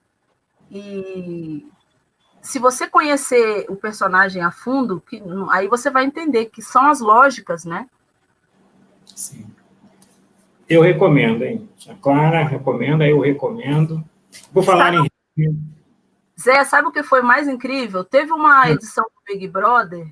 E se você conhecer o personagem a fundo, aí você vai entender que são as lógicas, né? Sim. Eu recomendo, hein? A Clara recomenda, eu recomendo. Por falar em... Zé, sabe o que foi mais incrível? Teve uma edição do Big Brother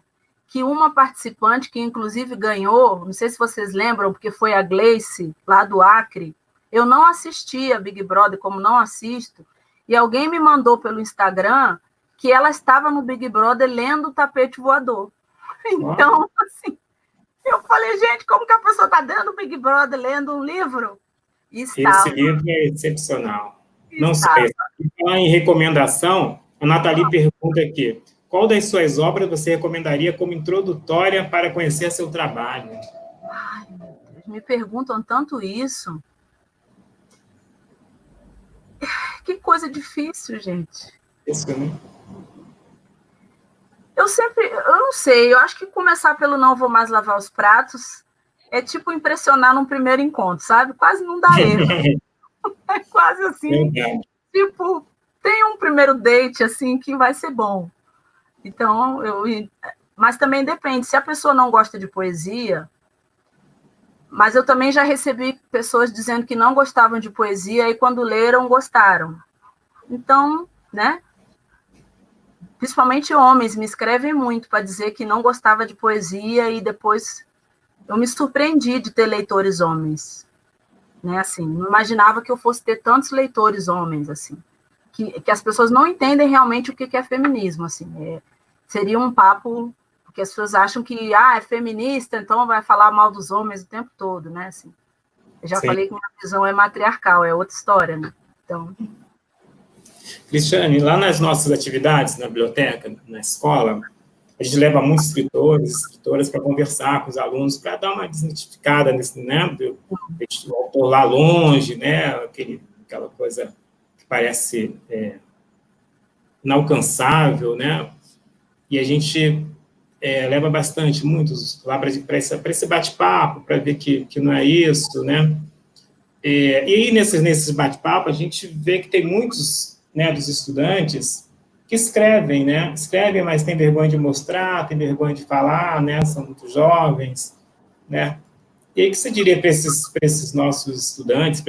que uma participante, que inclusive ganhou, não sei se vocês lembram, porque foi a Gleice, lá do Acre. Eu não assisti a Big Brother, como não assisto, e alguém me mandou pelo Instagram que ela estava no Big Brother lendo o Tapete Voador. Então, assim, eu falei, gente, como que a pessoa está dentro do Big Brother lendo um livro? Esse livro é excepcional. Não só isso. Em recomendação, a Nathalie pergunta aqui, qual das suas obras você recomendaria como introdutória para conhecer seu trabalho? Ai, meu Deus, me perguntam tanto isso. Que coisa difícil, gente. Isso, né? Eu não sei, eu acho que começar pelo Não Vou Mais Lavar os Pratos é tipo impressionar num primeiro encontro, sabe? Quase não dá erro. É quase assim, tipo, tem um primeiro date, assim, que vai ser bom. Então, mas também depende, se a pessoa não gosta de poesia, mas eu também já recebi pessoas dizendo que não gostavam de poesia e quando leram, gostaram. Então, né? Principalmente homens me escrevem muito para dizer que não gostava de poesia e depois eu me surpreendi de ter leitores homens, né? Assim, não imaginava que eu fosse ter tantos leitores homens, assim, que as pessoas não entendem realmente o que é feminismo, assim. Seria um papo porque as pessoas acham que é feminista, então vai falar mal dos homens o tempo todo, né? Assim, eu já falei que minha visão é matriarcal, é outra história, né? Então, Cristiane, lá nas nossas atividades na biblioteca, na escola, a gente leva muitos escritoras para conversar com os alunos, para dar uma desmitificada nesse, né, do autor lá longe, né, aquela coisa que parece inalcançável, né, e a gente leva muitos lá para esse bate-papo, para ver que não é isso, né, e aí nesses bate-papos a gente vê que tem muitos, né, dos estudantes que escrevem, né? Escrevem, mas tem vergonha de mostrar, tem vergonha de falar, né? São muito jovens, né? E aí, o que você diria para esses nossos estudantes,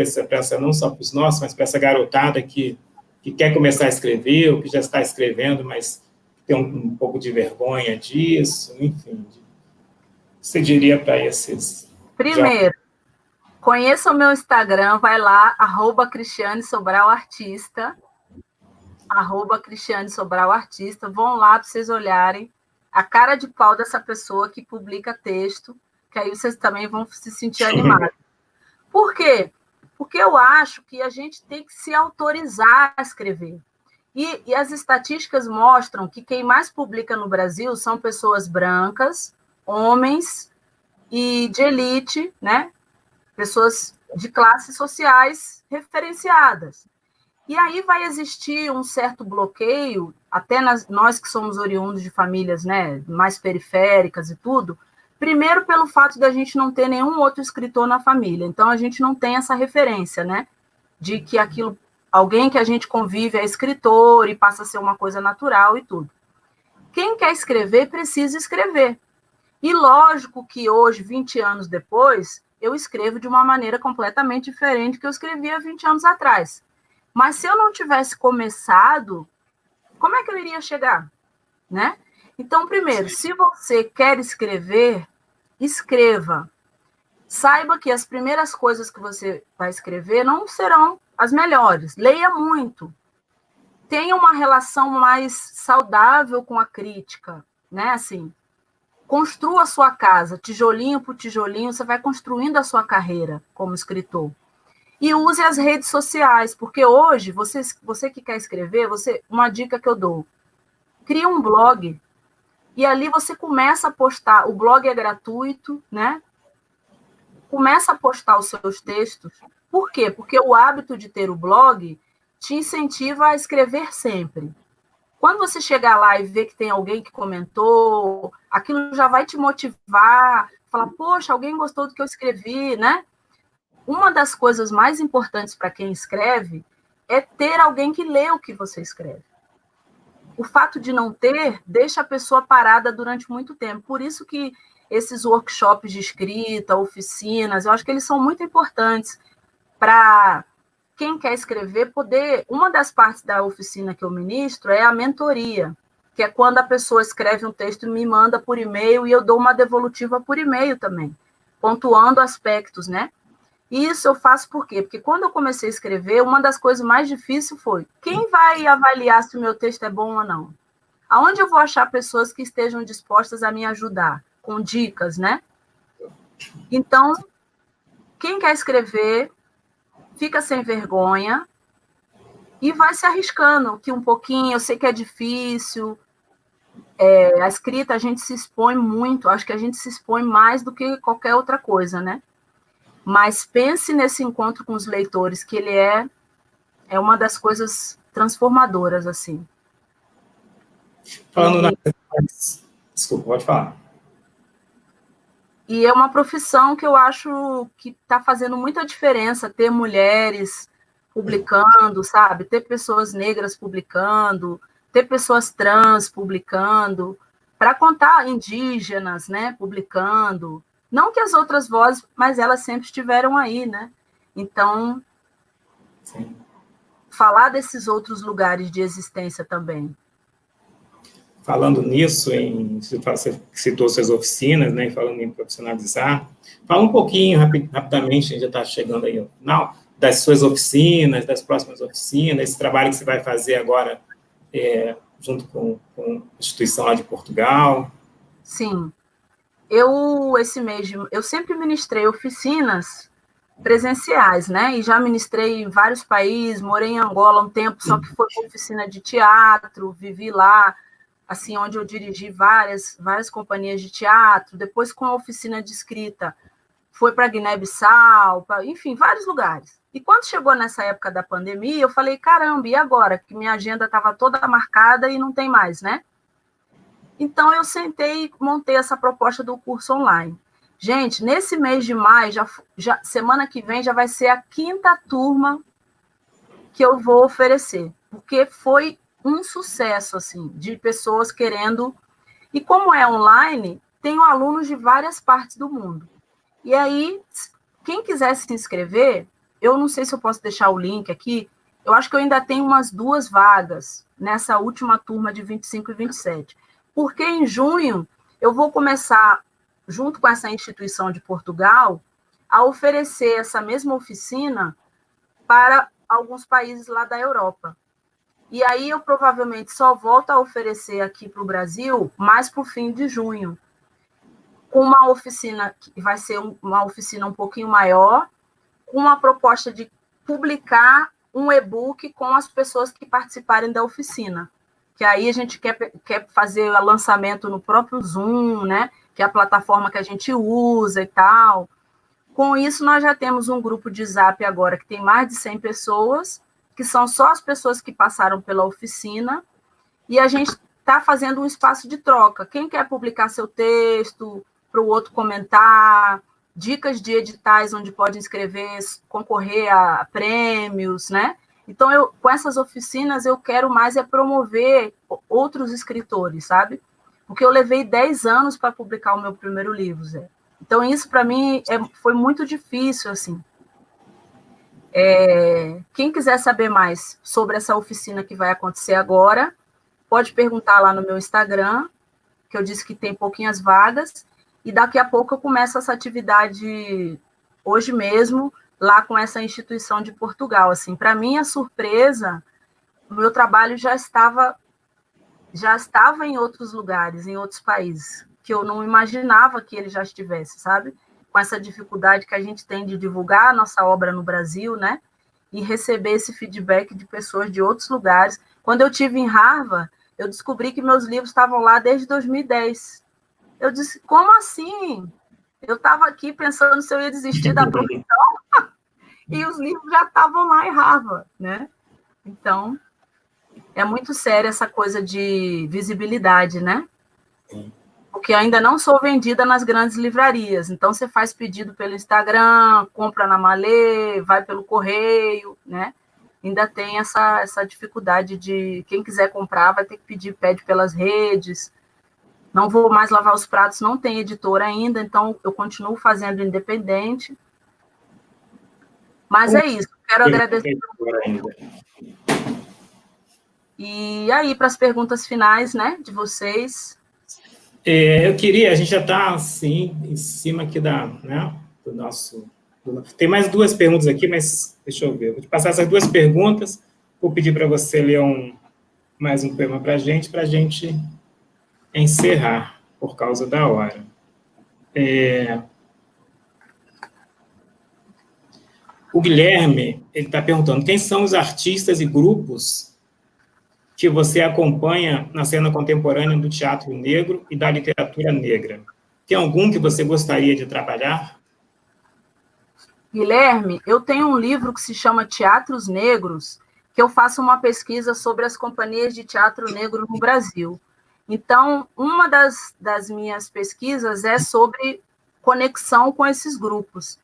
não só para os nossos, mas para essa garotada que quer começar a escrever, ou que já está escrevendo, mas tem um pouco de vergonha disso, enfim. O que você diria para esses primeiro, jovens? Conheça o meu Instagram, vai lá, @CristianeSobralArtista, @CristianeSobralArtista, vão lá para vocês olharem a cara de pau dessa pessoa que publica texto, que aí vocês também vão se sentir animados. Por quê? Porque eu acho que a gente tem que se autorizar a escrever. E as estatísticas mostram que quem mais publica no Brasil são pessoas brancas, homens e de elite, né? Pessoas de classes sociais referenciadas. E aí vai existir um certo bloqueio, até nós que somos oriundos de famílias, né, mais periféricas e tudo, primeiro pelo fato da gente não ter nenhum outro escritor na família. Então, a gente não tem essa referência, né, de que alguém que a gente convive é escritor e passa a ser uma coisa natural e tudo. Quem quer escrever, precisa escrever. E lógico que hoje, 20 anos depois, eu escrevo de uma maneira completamente diferente que eu escrevia 20 anos atrás. Mas se eu não tivesse começado, como é que eu iria chegar, né? Então, primeiro, se você quer escrever, escreva. Saiba que as primeiras coisas que você vai escrever não serão as melhores. Leia muito. Tenha uma relação mais saudável com a crítica, né? Assim, construa a sua casa, tijolinho por tijolinho, você vai construindo a sua carreira como escritor. E use as redes sociais, porque hoje, você que quer escrever, uma dica que eu dou, cria um blog, e ali você começa a postar, o blog é gratuito, né? Começa a postar os seus textos. Por quê? Porque o hábito de ter o blog te incentiva a escrever sempre. Quando você chegar lá e ver que tem alguém que comentou, aquilo já vai te motivar, falar, poxa, alguém gostou do que eu escrevi, né? Uma das coisas mais importantes para quem escreve é ter alguém que lê o que você escreve. O fato de não ter deixa a pessoa parada durante muito tempo. Por isso que esses workshops de escrita, oficinas, eu acho que eles são muito importantes para quem quer escrever poder... Uma das partes da oficina que eu ministro é a mentoria, que é quando a pessoa escreve um texto e me manda por e-mail e eu dou uma devolutiva por e-mail também, pontuando aspectos, né? E isso eu faço por quê? Porque quando eu comecei a escrever, uma das coisas mais difíceis foi quem vai avaliar se o meu texto é bom ou não? Aonde eu vou achar pessoas que estejam dispostas a me ajudar, com dicas, né? Então, quem quer escrever, fica sem vergonha e vai se arriscando, que um pouquinho, eu sei que é difícil, a escrita a gente se expõe muito, acho que a gente se expõe mais do que qualquer outra coisa, né? Mas pense nesse encontro com os leitores, que ele é uma das coisas transformadoras, assim. Falando na... Desculpa, pode falar. E é uma profissão que eu acho que está fazendo muita diferença ter mulheres publicando, sabe? Ter pessoas negras publicando, ter pessoas trans publicando, para contar indígenas, né, publicando. Não que as outras vozes, mas elas sempre estiveram aí, né? Então, sim, falar desses outros lugares de existência também. Falando nisso, você citou suas oficinas, né, falando em profissionalizar, fala um pouquinho, rapidamente, a gente já está chegando aí ao final, das suas oficinas, das próximas oficinas, esse trabalho que você vai fazer agora junto com a instituição lá de Portugal. Sim. Esse mês, eu sempre ministrei oficinas presenciais, né? E já ministrei em vários países, morei em Angola um tempo, só que foi uma oficina de teatro, vivi lá, assim, onde eu dirigi várias companhias de teatro, depois com a oficina de escrita, foi para Guiné-Bissau, enfim, vários lugares. E quando chegou nessa época da pandemia, eu falei, caramba, e agora? Que minha agenda estava toda marcada e não tem mais, né? Então, eu sentei e montei essa proposta do curso online. Gente, nesse mês de maio, semana que vem, já vai ser a 5ª turma que eu vou oferecer, porque foi um sucesso, assim, de pessoas querendo... E como é online, tenho alunos de várias partes do mundo. E aí, quem quiser se inscrever, eu não sei se eu posso deixar o link aqui, eu acho que eu ainda tenho umas 2 vagas nessa última turma de 25 e 27. Porque em junho eu vou começar, junto com essa instituição de Portugal, a oferecer essa mesma oficina para alguns países lá da Europa. E aí eu provavelmente só volto a oferecer aqui para o Brasil mais para o fim de junho, com uma oficina que vai ser uma oficina um pouquinho maior, com uma proposta de publicar um e-book com as pessoas que participarem da oficina. Que aí a gente quer fazer o lançamento no próprio Zoom, né? Que é a plataforma que a gente usa e tal. Com isso, nós já temos um grupo de Zap agora que tem mais de 100 pessoas, que são só as pessoas que passaram pela oficina, e a gente está fazendo um espaço de troca. Quem quer publicar seu texto, para o outro comentar, dicas de editais onde pode inscrever, concorrer a prêmios, né? Então, com essas oficinas, eu quero mais promover outros escritores, sabe? Porque eu levei 10 anos para publicar o meu primeiro livro, Zé. Então, isso, para mim, foi muito difícil, assim. Quem quiser saber mais sobre essa oficina que vai acontecer agora, pode perguntar lá no meu Instagram, que eu disse que tem pouquinhas vagas, e daqui a pouco eu começo essa atividade hoje mesmo, lá com essa instituição de Portugal. Assim, para minha surpresa, o meu trabalho já estava em outros lugares, em outros países, que eu não imaginava que ele já estivesse, sabe? Com essa dificuldade que a gente tem de divulgar a nossa obra no Brasil, né? E receber esse feedback de pessoas de outros lugares. Quando eu estive em Harvard, eu descobri que meus livros estavam lá desde 2010. Eu disse, como assim? Eu estava aqui pensando se eu ia desistir da profissão e os livros já estavam lá em Harvard, né? Então, é muito séria essa coisa de visibilidade, né? Porque ainda não sou vendida nas grandes livrarias. Então, você faz pedido pelo Instagram, compra na Malê, vai pelo correio, né? Ainda tem essa dificuldade de quem quiser comprar vai ter que pede pelas redes. Não vou mais lavar os pratos, não tem editora ainda, então eu continuo fazendo independente. Mas é isso, quero agradecer. E aí, para as perguntas finais, né, de vocês. Eu queria, a gente já está, assim, em cima aqui né, do nosso... Tem mais 2 perguntas aqui, mas deixa eu ver. Vou te passar essas 2 perguntas, vou pedir para você ler mais um poema para a gente encerrar, por causa da hora. O Guilherme, ele está perguntando, quem são os artistas e grupos que você acompanha na cena contemporânea do teatro negro e da literatura negra? Tem algum que você gostaria de trabalhar? Guilherme, eu tenho um livro que se chama Teatros Negros, que eu faço uma pesquisa sobre as companhias de teatro negro no Brasil. Então, uma das minhas pesquisas é sobre conexão com esses grupos.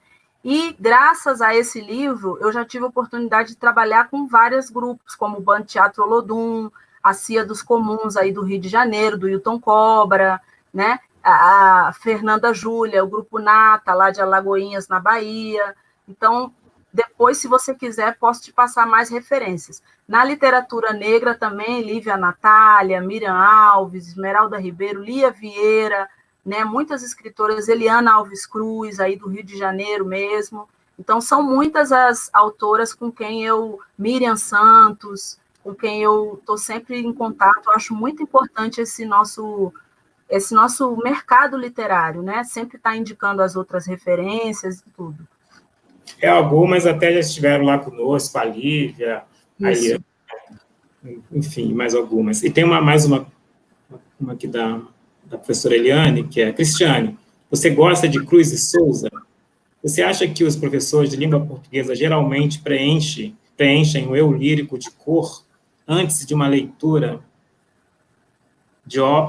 E, graças a esse livro, eu já tive a oportunidade de trabalhar com vários grupos, como o Bando Teatro Olodum, a Cia dos Comuns, aí do Rio de Janeiro, do Hilton Cobra, né? A Fernanda Júlia, o Grupo Nata, lá de Alagoinhas, na Bahia. Então, depois, se você quiser, posso te passar mais referências. Na literatura negra também, Lívia Natália, Miriam Alves, Esmeralda Ribeiro, Lia Vieira, né, muitas escritoras, Eliana Alves Cruz, aí do Rio de Janeiro mesmo. Então, são muitas as autoras com quem Miriam Santos, com quem eu estou sempre em contato. Eu acho muito importante esse nosso mercado literário, né? Sempre está indicando as outras referências e tudo. Algumas até já estiveram lá conosco, a Lívia, enfim, mais algumas. E tem mais uma aqui da professora Eliane, que é Cristiane. Você gosta de Cruz e Souza? Você acha que os professores de língua portuguesa geralmente preenchem o eu lírico de cor antes de uma leitura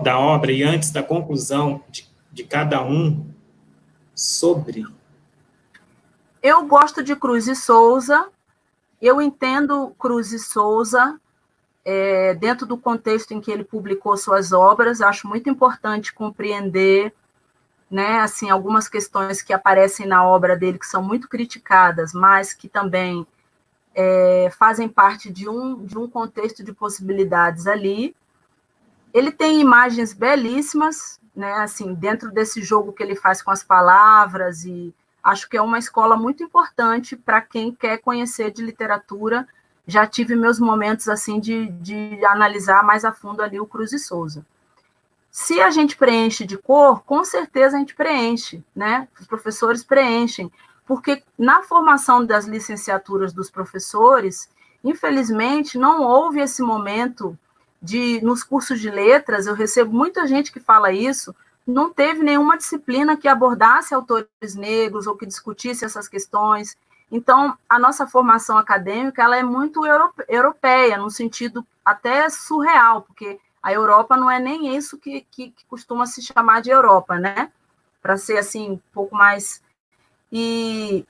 da obra e antes da conclusão de cada um sobre? Eu gosto de Cruz e Souza, eu entendo Cruz e Souza dentro do contexto em que ele publicou suas obras. Acho muito importante compreender, né, assim, algumas questões que aparecem na obra dele que são muito criticadas, mas que também fazem parte de um contexto de possibilidades ali. Ele tem imagens belíssimas, né, assim, dentro desse jogo que ele faz com as palavras e acho que é uma escola muito importante para quem quer conhecer de literatura. Já tive meus momentos assim de analisar mais a fundo ali o Cruz e Souza. Se a gente preenche de cor, com certeza a gente preenche, né? Os professores preenchem, porque na formação das licenciaturas dos professores, infelizmente, não houve esse momento nos cursos de letras, eu recebo muita gente que fala isso, não teve nenhuma disciplina que abordasse autores negros ou que discutisse essas questões. Então, a nossa formação acadêmica ela é muito europeia, no sentido até surreal, porque a Europa não é nem isso que costuma se chamar de Europa, né? Para ser assim, um pouco mais... E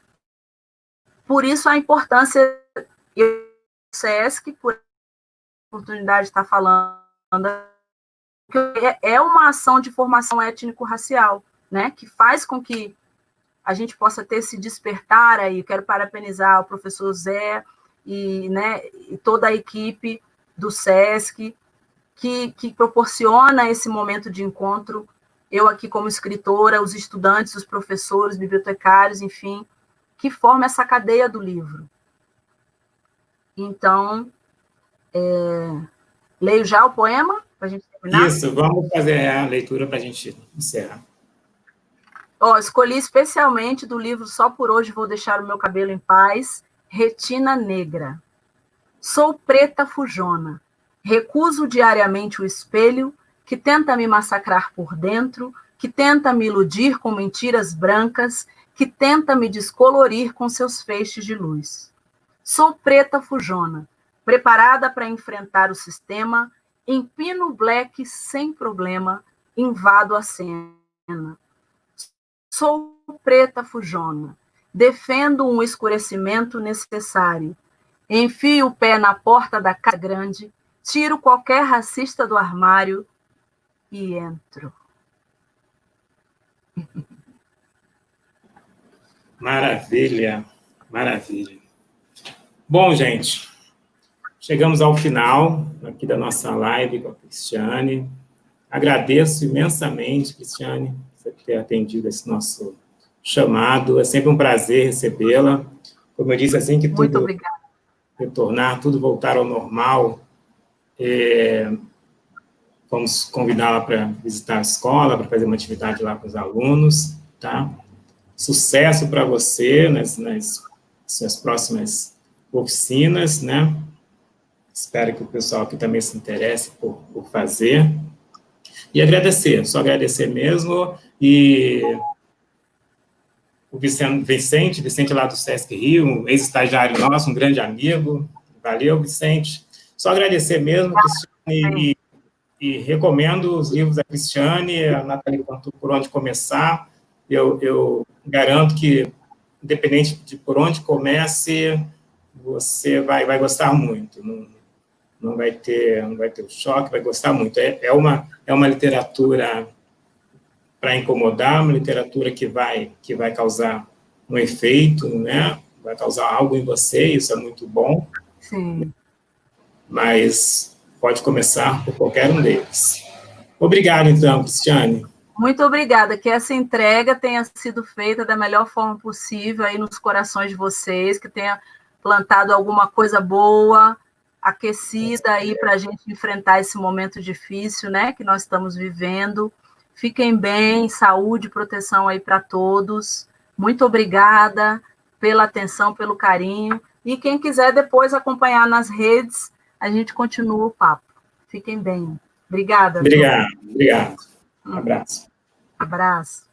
por isso a importância do SESC, por oportunidade de estar falando, é uma ação de formação étnico-racial, né? Que faz com que a gente possa ter esse despertar aí. Quero parabenizar o professor Zé e toda a equipe do SESC, que proporciona esse momento de encontro. Eu aqui como escritora, os estudantes, os professores, bibliotecários, enfim, que forma essa cadeia do livro. Então, leio já o poema, para a gente terminar? Isso, vamos fazer a leitura para a gente encerrar. Escolhi especialmente do livro Só por Hoje Vou Deixar o Meu Cabelo em Paz, Retina Negra. Sou preta fujona, recuso diariamente o espelho que tenta me massacrar por dentro, que tenta me iludir com mentiras brancas, que tenta me descolorir com seus feixes de luz. Sou preta fujona, preparada para enfrentar o sistema, empino o black sem problema, invado a cena. Sou preta fujona, defendo um escurecimento necessário, enfio o pé na porta da casa grande, tiro qualquer racista do armário e entro. Maravilha, maravilha. Bom, gente, chegamos ao final aqui da nossa live com a Cristiane. Agradeço imensamente, Cristiane, por ter atendido esse nosso chamado. É sempre um prazer recebê-la. Como eu disse, assim que tudo retornar, tudo voltar ao normal, vamos convidá-la para visitar a escola, para fazer uma atividade lá com os alunos, tá? Sucesso para você nas suas próximas oficinas, né? Espero que o pessoal aqui também se interesse por fazer. E agradecer, só agradecer mesmo. E o Vicente lá do Sesc Rio, um ex-estagiário nosso, um grande amigo. Valeu, Vicente. Só agradecer mesmo, Cristiane, e recomendo os livros da Cristiane, a Nathalie contou por onde começar. Eu garanto que, independente de por onde comece, você vai gostar muito. Não vai ter um choque, vai gostar muito. É uma literatura para incomodar, uma literatura que vai causar um efeito, né? Vai causar algo em você, isso é muito bom. Sim. Mas pode começar por qualquer um deles. Obrigado, então, Cristiane. Muito obrigada, que essa entrega tenha sido feita da melhor forma possível aí nos corações de vocês, que tenha plantado alguma coisa boa, aquecida aí para a gente enfrentar esse momento difícil, né, que nós estamos vivendo. Fiquem bem, saúde e proteção aí para todos. Muito obrigada pela atenção, pelo carinho. E quem quiser depois acompanhar nas redes, a gente continua o papo. Fiquem bem. Obrigada. Obrigado. Um abraço. Abraço.